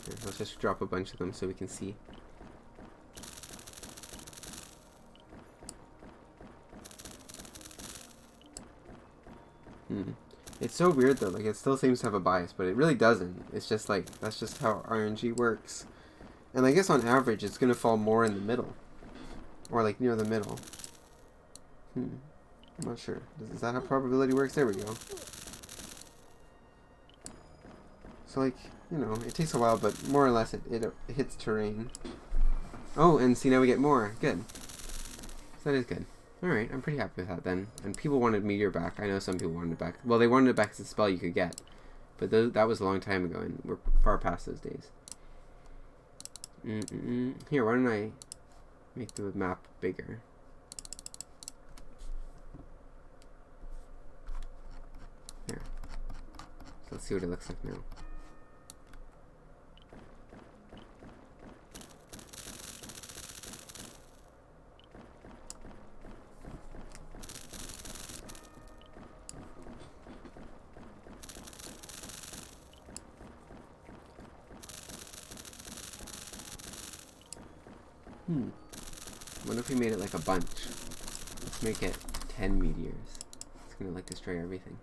Here, let's just drop a bunch of them so we can see. It's so weird though, like it still seems to have a bias, but it really doesn't. It's just like, that's just how RNG works. And I guess on average it's going to fall more in the middle. Or like near the middle. I'm not sure. Is that how probability works? There we go. So like, you know, it takes a while, but more or less it hits terrain. Oh, and see now we get more. Good. So that is good. Alright, I'm pretty happy with that then. And people wanted Meteor back. I know some people wanted it back. Well, they wanted it back as a spell you could get. But that was a long time ago, and we're far past those days. Here, why don't I make the map bigger? Here. So let's see what it looks like now. What if we made it like a bunch? Let's make it 10 meteors. It's gonna like destroy everything.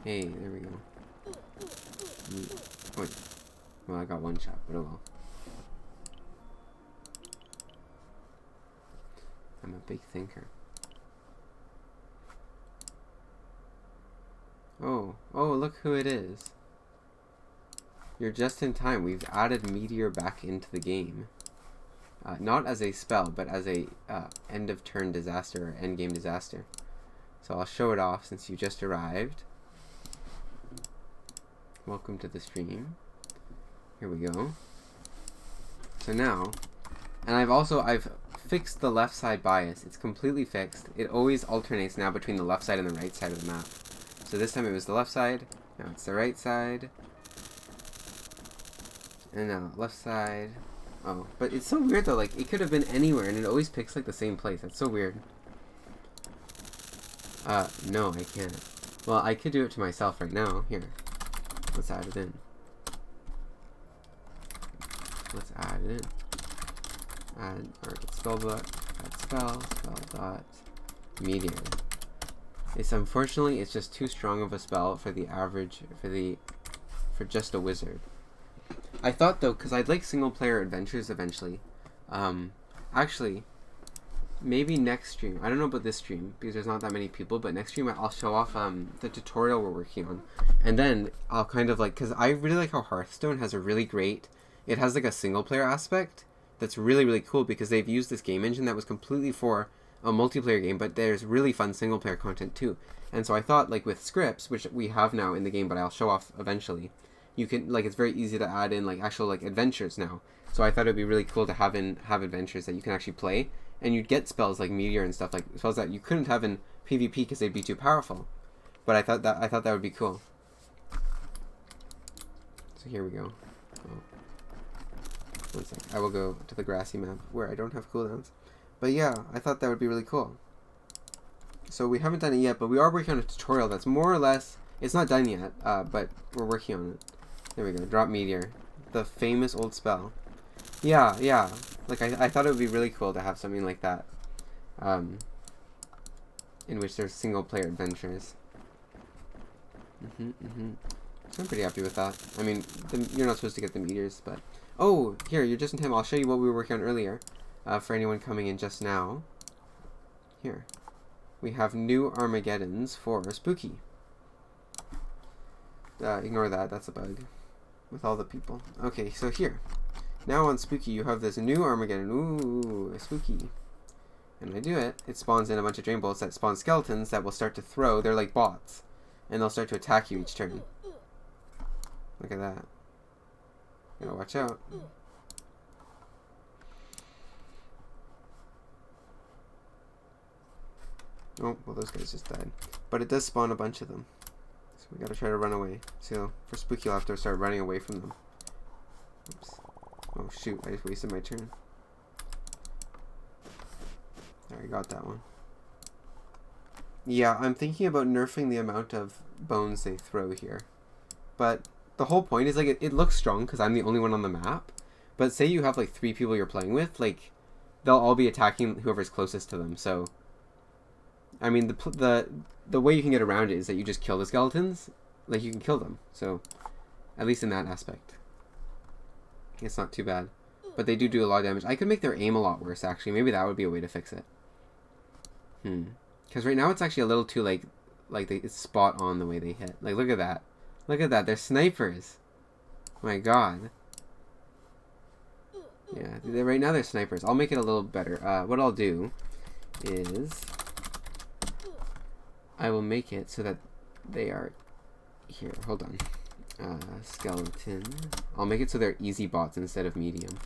Hey, there we go. Wait. Well, I got one shot, but oh well. I'm a big thinker. Oh, look who it is. You're just in time. We've added Meteor back into the game. Not as a spell, but as a end of turn disaster or end game disaster. So I'll show it off since you just arrived. Welcome to the stream. Here we go. So now, and I've fixed the left side bias. It's completely fixed. It always alternates now between the left side and the right side of the map. So this time it was the left side. Now it's the right side. And now left side. Oh, but it's so weird though, like it could have been anywhere and it always picks like the same place. That's so weird. No, I can't. Well, I could do it to myself right now. Here. Let's add it in. Let's add it in. Add or spell book. Add spell dot meteor. It's unfortunately it's just too strong of a spell for the average for just a wizard. I thought though, because I'd like single player adventures eventually. Actually, maybe next stream. I don't know about this stream because there's not that many people. But next stream I'll show off the tutorial we're working on, and then I'll kind of like, because I really like how Hearthstone has a really great. It has like a single player aspect that's really really cool because they've used this game engine that was completely for a multiplayer game, but there's really fun single player content too. And so I thought like with scripts, which we have now in the game, but I'll show off eventually. You can like it's very easy to add in like actual like adventures now. So I thought it'd be really cool to have adventures that you can actually play, and you'd get spells like Meteor and stuff, like spells that you couldn't have in PvP because they'd be too powerful. But I thought that would be cool. So here we go. Oh. One sec. I will go to the grassy map where I don't have cooldowns. But yeah, I thought that would be really cool. So we haven't done it yet, but we are working on a tutorial that's more or less. It's not done yet, but we're working on it. There we go. Drop Meteor. The famous old spell. Yeah. Like, I thought it would be really cool to have something like that. In which there's single player adventures. So I'm pretty happy with that. I mean, you're not supposed to get the meteors, but... Oh, here, you're just in time. I'll show you what we were working on earlier. For anyone coming in just now. Here. We have new Armageddons for Spooky. Ignore that, that's a bug. With all the people. Okay, so here. Now on Spooky you have this new Armageddon. Ooh, Spooky. And when I do it, it spawns in a bunch of drain bolts that spawn skeletons that will start to throw. They're like bots. and they'll start to attack you each turn. Look at that. Gotta watch out. Oh, well, those guys just died. But it does spawn a bunch of them. So we gotta try to run away. So for Spooky, you'll have to start running away from them. Oops. Oh, shoot. I just wasted my turn. There, I got that one. Yeah, I'm thinking about nerfing the amount of bones they throw here. But the whole point is, like, it looks strong because I'm the only one on the map. But say you have, like, 3 people you're playing with, like, they'll all be attacking whoever's closest to them. So, I mean, the way you can get around it is that you just kill the skeletons. Like, you can kill them. So, at least in that aspect, it's not too bad. But they do a lot of damage. I could make their aim a lot worse, actually. Maybe that would be a way to fix it. Because right now it's actually a little too, like it's spot on the way they hit. Like, look at that. Look at that. They're snipers. My god. Yeah, right now they're snipers. I'll make it a little better. What I'll do is I will make it so that they are here. Hold on. Skeleton. I'll make it so they're easy bots instead of medium.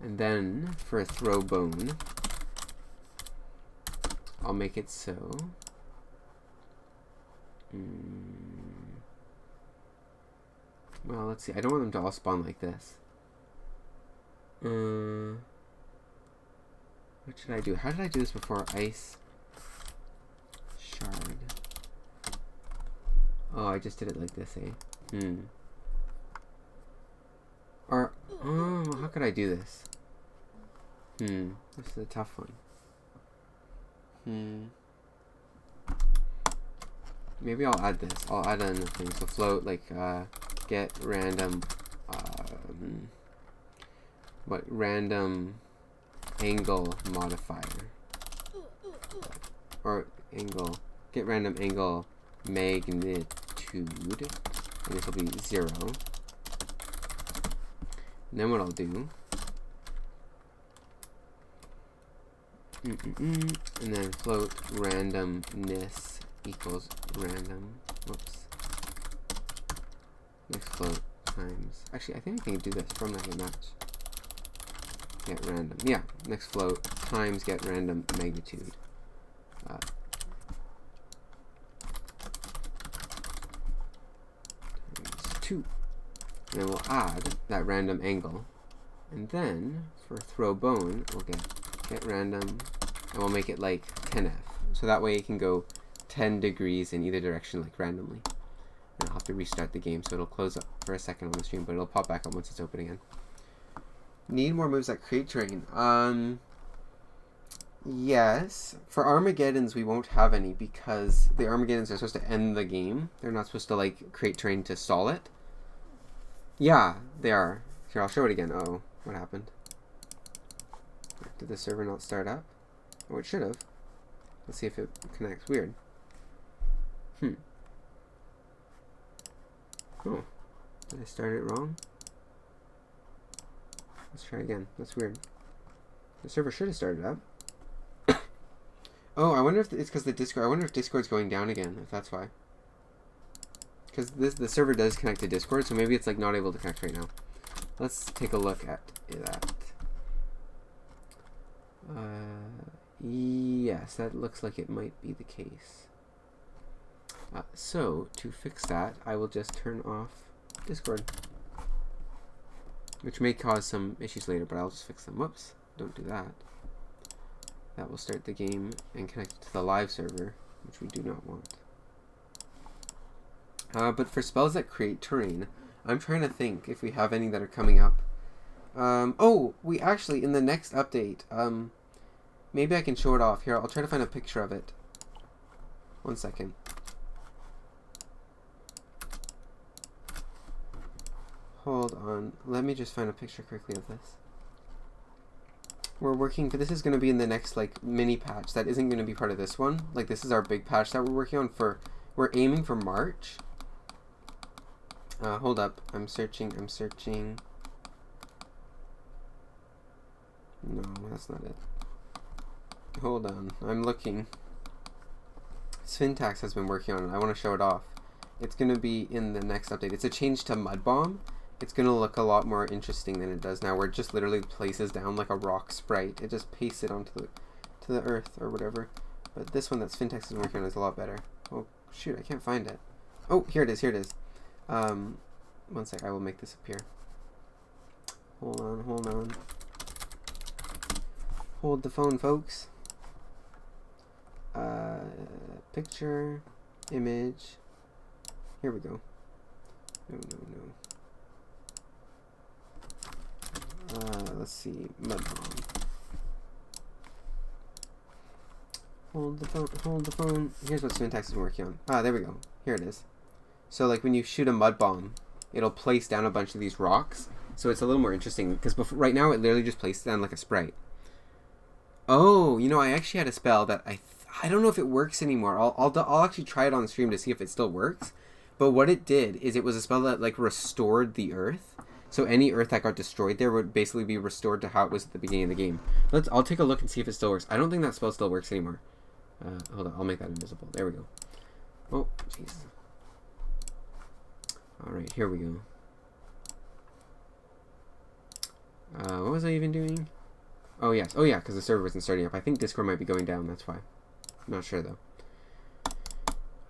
And then for a throw bone, I'll make it so. Well, let's see. I don't want them to all spawn like this. What should I do? How did I do this before? Ice shard. Oh, I just did it like this, eh? Or, oh, how could I do this? This is a tough one. Maybe I'll add this. I'll add another thing. So float, like, get random, random angle modifier. Or angle, get random angle magnitude. And this will be 0. And then what I'll do, and then float randomness equals random. Whoops. Next float times. Actually, I think I can do this from that match. Get random. Yeah. Next float times get random magnitude. Times 2. And then we'll add that random angle. And then for throw bone, we'll get random, and we'll make it like 10F. So that way it can go 10 degrees in either direction, like randomly. And I'll have to restart the game, so it'll close up for a second on the stream, but it'll pop back up once it's open again. Need more moves that create terrain. Yes. For Armageddons, we won't have any because the Armageddons are supposed to end the game. They're not supposed to, like, create terrain to stall it. Yeah, they are. Here, I'll show it again. Uh-oh, what happened? Did the server not start up? Oh, it should have. Let's see if it connects. Weird. Oh, did I start it wrong? Let's try again. That's weird. The server should have started up. Oh, I wonder if it's because the Discord. I wonder if Discord's going down again. If that's why. Because the server does connect to Discord, so maybe it's like not able to connect right now. Let's take a look at that. Yes, that looks like it might be the case. So, to fix that, I will just turn off Discord. Which may cause some issues later, but I'll just fix them. Whoops, don't do that. That will start the game and connect it to the live server, which we do not want. But for spells that create terrain, I'm trying to think if we have any that are coming up. Oh, we actually, in the next update, maybe I can show it off. Here, I'll try to find a picture of it. 1 second. Hold on. Let me just find a picture quickly of this. We're working, this is going to be in the next, like, mini patch. That isn't going to be part of this one. Like, this is our big patch that we're working on for, we're aiming for March. Hold up. I'm searching. No, that's not it. Hold on. I'm looking. Sphintax has been working on it. I want to show it off. It's going to be in the next update. It's a change to Mud Bomb. It's going to look a lot more interesting than it does now, where it just literally places down like a rock sprite. It just pastes it onto the earth or whatever. But this one that Sphintax is working on is a lot better. Oh, shoot, I can't find it. Oh, here it is, here it is. 1 sec, I will make this appear. Hold on, hold on. Hold the phone, folks. Picture, image. Here we go. No. Let's see, Mud Bomb. Hold the phone. Here's what Sphintax is working on. Ah, there we go. Here it is. So like when you shoot a Mud Bomb, it'll place down a bunch of these rocks. So it's a little more interesting because right now it literally just places down like a sprite. Oh, you know, I actually had a spell that I don't know if it works anymore. I'll actually try it on stream to see if it still works. But what it did is it was a spell that like restored the earth. So any earth that got destroyed there would basically be restored to how it was at the beginning of the game. I'll take a look and see if it still works. I don't think that spell still works anymore. Hold on, I'll make that invisible. There we go. Oh, jeez. Alright, here we go. What was I even doing? Oh, yes. Oh, yeah, because the server wasn't starting up. I think Discord might be going down, that's why. I'm not sure, though.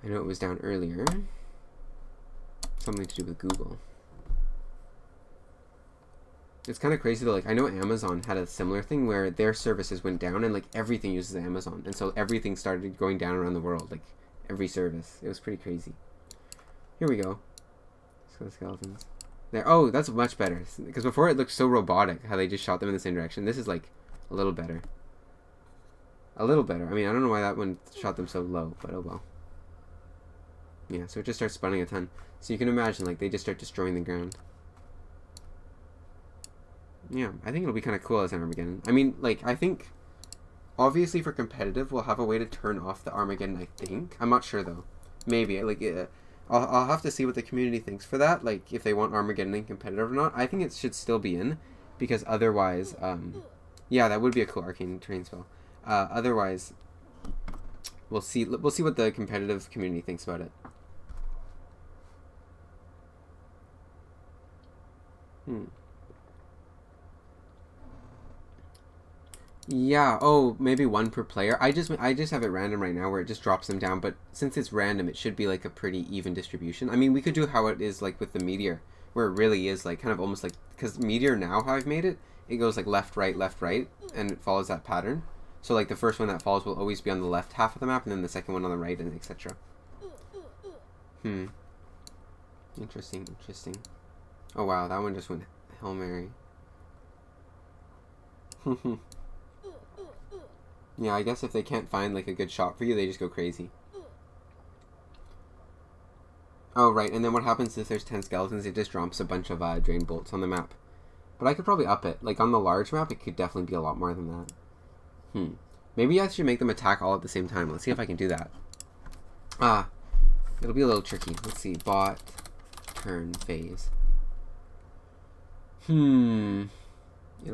I know it was down earlier. Something to do with Google. It's kind of crazy, though. Like, I know Amazon had a similar thing where their services went down and, like, everything uses Amazon. And so everything started going down around the world. Like, every service. It was pretty crazy. Here we go. Skeletons. There. Oh, that's much better. Because before it looked so robotic, how they just shot them in the same direction. This is, like, a little better. A little better. I mean, I don't know why that one shot them so low, but oh well. Yeah, so it just starts spawning a ton. So you can imagine, like, they just start destroying the ground. Yeah, I think it'll be kind of cool as an Armageddon. I mean, like, I think, obviously for competitive, we'll have a way to turn off the Armageddon, I think. I'm not sure, though. Maybe, like, I'll have to see what the community thinks for that, like, if they want Armageddon in competitive or not. I think it should still be in, because otherwise, yeah, that would be a cool arcane terrain spell. Otherwise, we'll see what the competitive community thinks about it. Yeah, oh, maybe one per player. I just have it random right now where it just drops them down, but since it's random, it should be like a pretty even distribution. I mean, we could do how it is like with the Meteor, where it really is like kind of almost like, because Meteor now, how I've made it, it goes like left, right, and it follows that pattern. So like the first one that falls will always be on the left half of the map, and then the second one on the right, and etc. Interesting. Oh wow, that one just went Hail Mary. Yeah, I guess if they can't find like a good shot for you, they just go crazy. Oh, right, and then what happens if there's 10 skeletons? It just drops a bunch of drain bolts on the map. But I could probably up it. Like, on the large map, it could definitely be a lot more than that. Maybe I should make them attack all at the same time. Let's see if I can do that. It'll be a little tricky. Let's see. Bot, turn, phase. It'll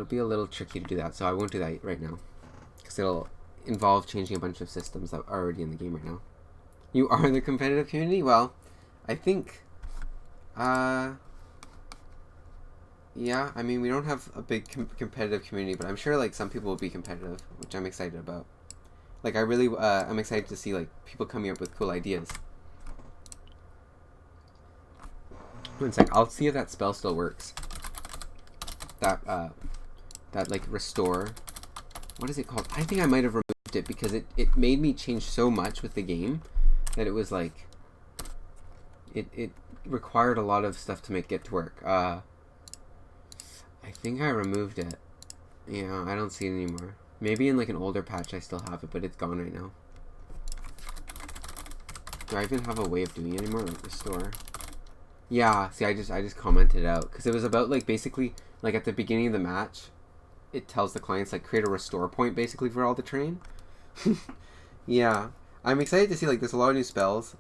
be a little tricky to do that, so I won't do that right now. Because it'll involve changing a bunch of systems that are already in the game right now. You are the competitive community? Well, I think, yeah, I mean, we don't have a big competitive community, but I'm sure, like, some people will be competitive, which I'm excited about. Like, I really, I'm excited to see, like, people coming up with cool ideas. 1 sec, I'll see if that spell still works. That, like, restore. What is it called? I think I might have removed it because it made me change so much with the game that it was like it required a lot of stuff to make it to work. I think I removed it. Yeah, I don't see it anymore. Maybe in like an older patch I still have it, but it's gone right now. Do I even have a way of doing it anymore? Like restore. Yeah, see, I just commented it out because it was about like basically like at the beginning of the match, it tells the clients like create a restore point basically for all the terrain. Yeah, I'm excited to see like there's a lot of new spells.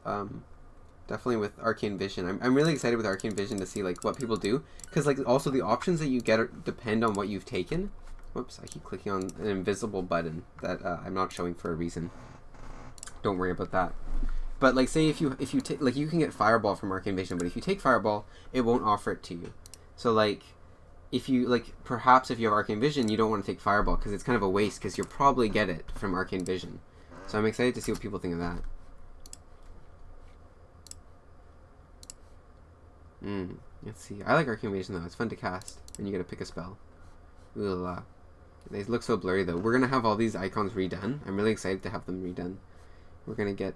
Definitely with Arcane Vision. I'm really excited with Arcane Vision to see like what people do because like also the options that you get depend on what you've taken. Whoops, I keep clicking on an invisible button that I'm not showing for a reason. Don't worry about that. But like, say if you take, like, you can get Fireball from Arcane Vision, but if you take Fireball, it won't offer it to you. So like, if you like, perhaps if you have Arcane Vision, you don't want to take Fireball because it's kind of a waste because you'll probably get it from Arcane Vision. So I'm excited to see what people think of that. Let's see. I like Arcane Vision though. It's fun to cast, and you get to pick a spell. Ooh la la. They look so blurry though. We're gonna have all these icons redone. I'm really excited to have them redone. We're gonna get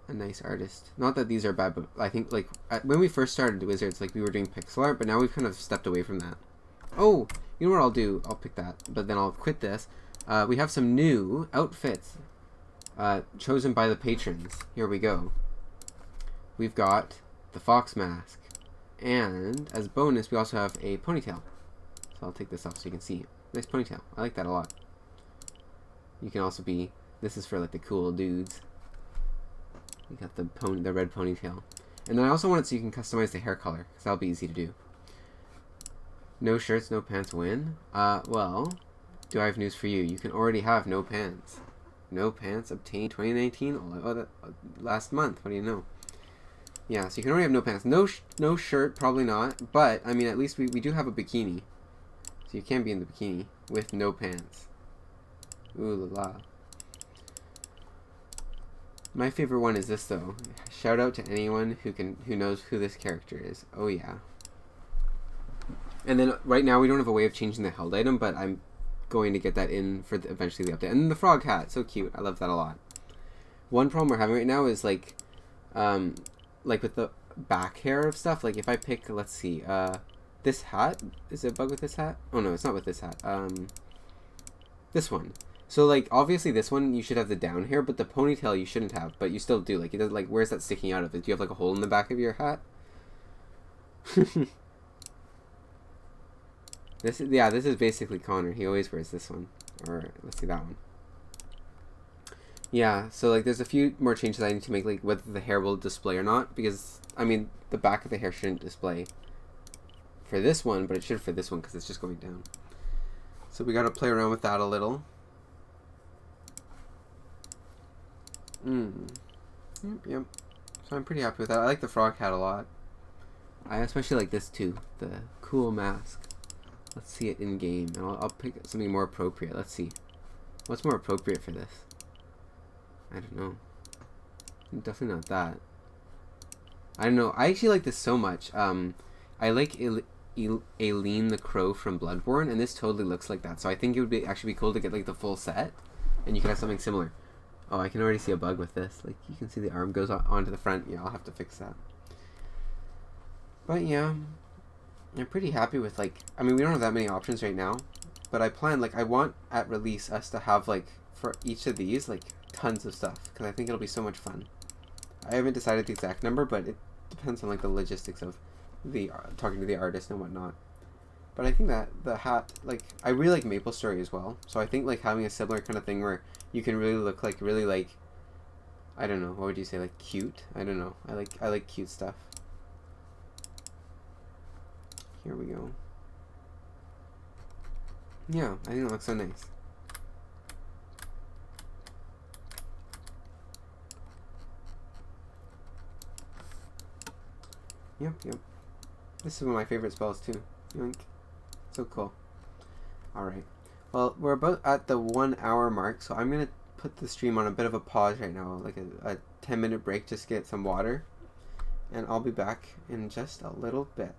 a nice artist. Not that these are bad, but I think like when we first started Wizards, like we were doing pixel art, but now we've kind of stepped away from that. Oh, you know what I'll do? I'll pick that, but then I'll quit this. We have some new outfits chosen by the patrons. Here we go. We've got the fox mask, and as bonus, we also have a ponytail. So I'll take this off so you can see. Nice ponytail. I like that a lot. You can also be. This is for like the cool dudes. You got the red ponytail, and then I also want it so you can customize the hair color, because that'll be easy to do. No shirts, no pants win. Well, do I have news for you? You can already have no pants. No pants obtained 2019. Oh, that last month. What do you know? Yeah, so you can already have no pants. No shirt, probably not. But I mean, at least we do have a bikini, so you can be in the bikini with no pants. Ooh la la. My favorite one is this though. Shout out to anyone who knows who this character is. Oh yeah. And then right now we don't have a way of changing the held item, but I'm going to get that in for eventually the update. And then the frog hat, so cute. I love that a lot. One problem we're having right now is like with the back hair of stuff. Like if I pick, let's see, this hat, is it a bug with this hat? Oh no, it's not with this hat. This one. So like obviously this one you should have the down hair, but the ponytail you shouldn't have, but you still do. Like it does. Like where's that sticking out of it? Do you have like a hole in the back of your hat? This is basically Connor. He always wears this one, or let's see, that one. Yeah, so like there's a few more changes I need to make, like whether the hair will display or not, because I mean the back of the hair shouldn't display for this one, but it should for this one because it's just going down. So we got to play around with that a little. Yep. So I'm pretty happy with that. I like the frog hat a lot. I especially like this too, the cool mask. Let's see it in game, and I'll pick something more appropriate. Let's see. What's more appropriate for this? I don't know. Definitely not that. I don't know. I actually like this so much. I like Aileen the Crow from Bloodborne, and this totally looks like that. So I think it would actually be cool to get like the full set, and you could have something similar. Oh, I can already see a bug with this. Like you can see the arm goes onto the front. Yeah, I'll have to fix that. But yeah, I'm pretty happy with like. I mean, we don't have that many options right now, but I plan like I want at release us to have like for each of these like tons of stuff because I think it'll be so much fun. I haven't decided the exact number, but it depends on like the logistics of the talking to the artist and whatnot. But I think that the hat, like, I really like MapleStory as well. So I think like having a similar kind of thing where you can really look like really like, I don't know, what would you say, like cute? I don't know. I like cute stuff. Here we go. Yeah, I think it looks so nice. Yep. This is one of my favorite spells too. Yoink. So cool. Alright. Well, we're about at the 1 hour mark, so I'm going to put the stream on a bit of a pause right now, like a 10-minute break, just to get some water. And I'll be back in just a little bit.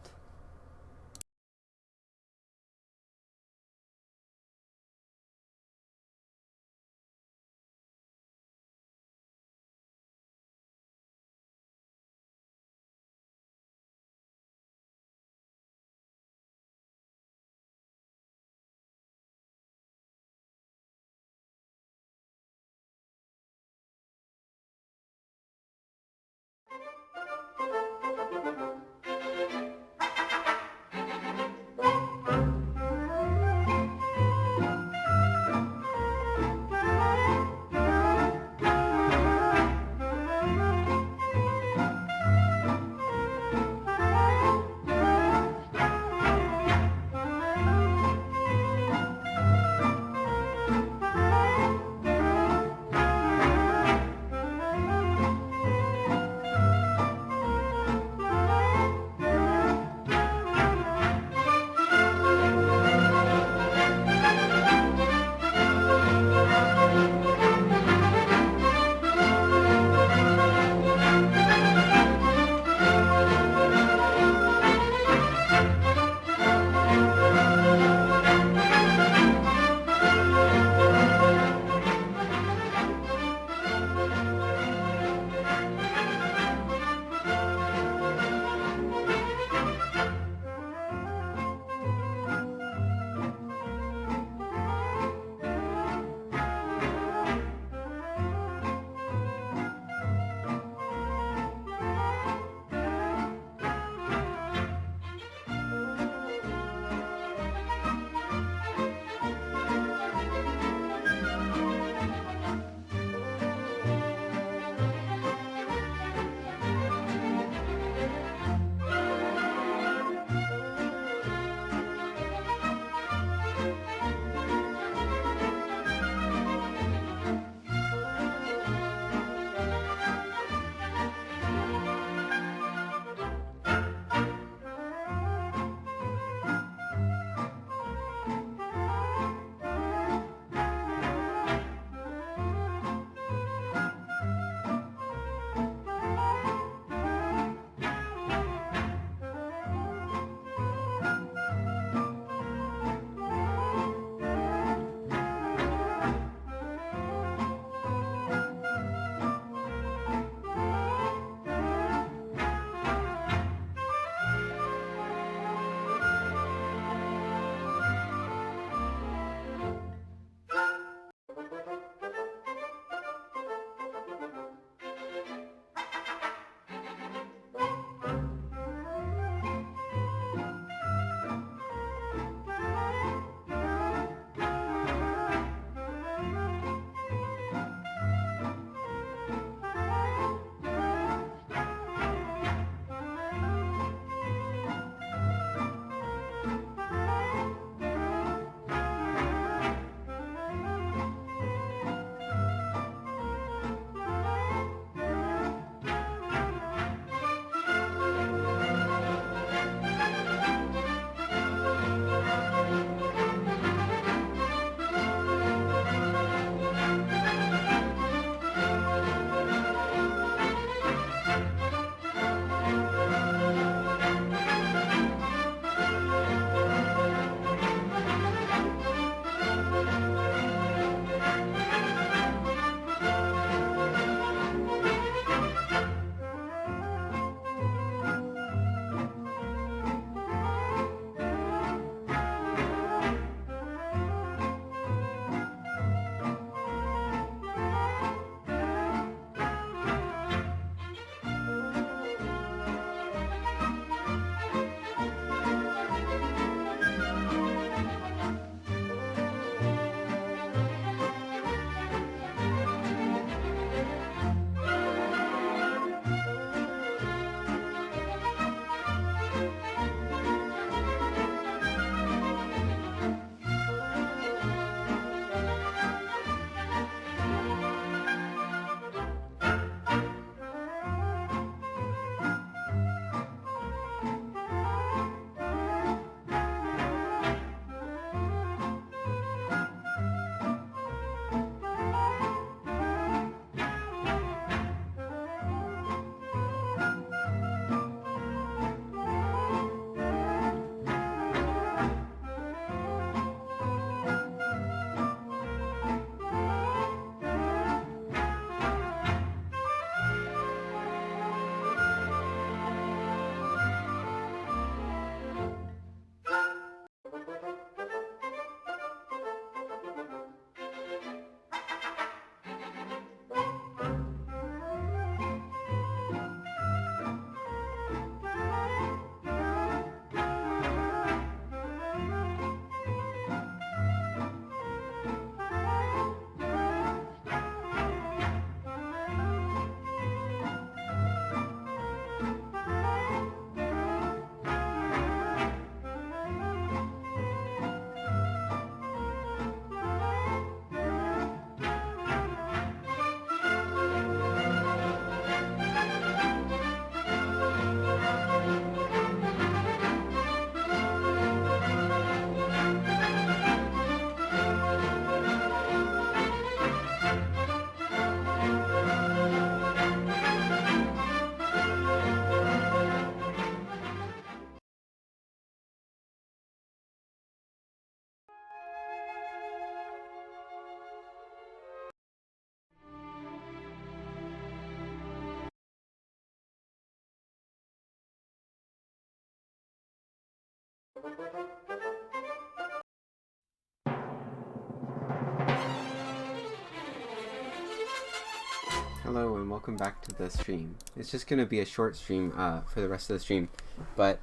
Hello and welcome back to the stream. It's just going to be a short stream for the rest of the stream, but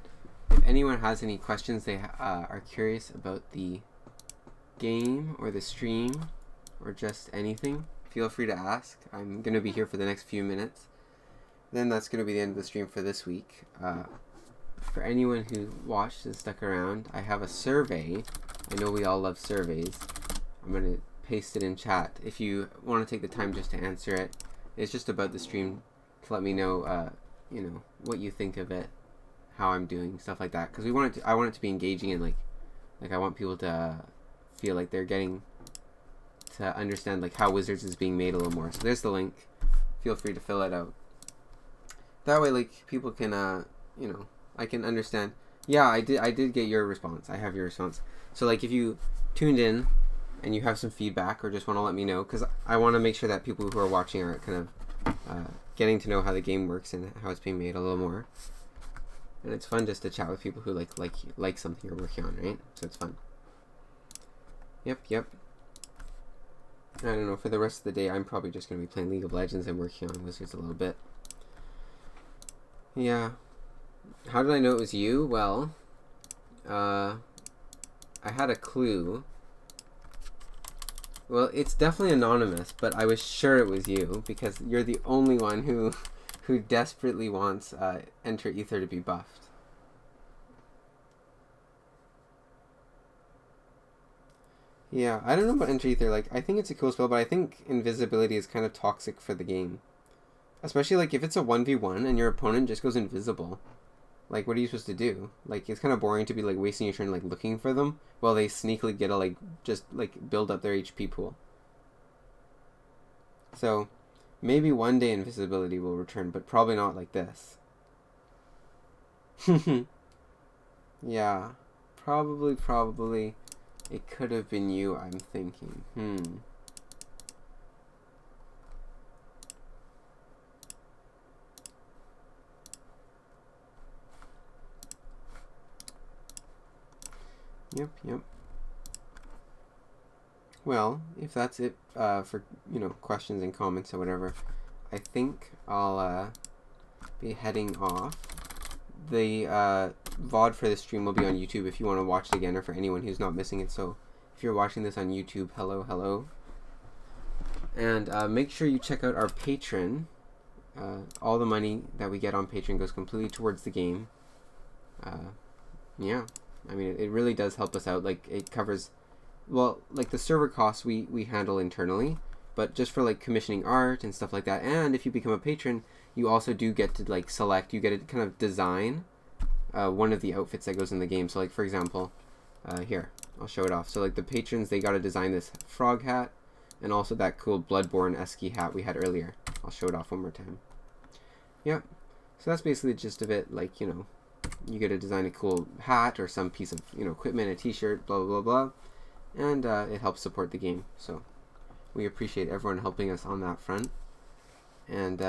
if anyone has any questions they are curious about the game or the stream or just anything, feel free to ask. I'm going to be here for the next few minutes. Then that's going to be the end of the stream for this week. For anyone who watched and stuck around, I have a survey. I know we all love surveys. I'm going to paste it in chat if you want to take the time just to answer it. It's just about the stream to let me know, you know, what you think of it, how I'm doing, stuff like that. Because I want it to be engaging and like I want people to feel like they're getting to understand like how Wizards is being made a little more. So there's the link. Feel free to fill it out. That way, like people can, you know, I can understand. Yeah, I did get your response. I have your response. So like if you tuned in and you have some feedback or just want to let me know, because I want to make sure that people who are watching are kind of getting to know how the game works and how it's being made a little more. And it's fun just to chat with people who like something you're working on, right? So it's fun. Yep. I don't know, for the rest of the day I'm probably just going to be playing League of Legends and working on Wizards a little bit. Yeah. How did I know it was you? Well, I had a clue. Well, it's definitely anonymous, but I was sure it was you because you're the only one who desperately wants Enter Ether to be buffed. Yeah, I don't know about Enter Ether. Like, I think it's a cool spell, but I think invisibility is kind of toxic for the game. Especially, like, if it's a 1v1 and your opponent just goes invisible. Like, what are you supposed to do? Like, it's kind of boring to be, like, wasting your turn, like, looking for them while they sneakily get to, like, just, like, build up their HP pool. So, maybe one day invisibility will return, but probably not like this. Yeah. Probably. It could have been you, I'm thinking. Yep. Well, if that's it for, you know, questions and comments or whatever, I think I'll be heading off. The VOD for the stream will be on YouTube if you want to watch it again, or for anyone who's not missing it. So if you're watching this on YouTube, hello. And make sure you check out our Patreon. All the money that we get on Patreon goes completely towards the game. Yeah. I mean, it really does help us out. Like, it covers, well, like the server costs we handle internally, but just for like commissioning art and stuff like that. And if you become a patron, you also do get to like select, you get to kind of design one of the outfits that goes in the game. So like, for example, here, I'll show it off. So like the patrons, they got to design this frog hat and also that cool Bloodborne Esky hat we had earlier. I'll show it off one more time. Yep. So that's basically the gist of it. Like, you know, you get to design a cool hat or some piece of, you know, equipment, a t-shirt, blah, blah. And it helps support the game. So we appreciate everyone helping us on that front. And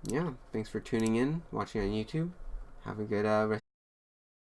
yeah, thanks for tuning in, watching on YouTube. Have a good rest.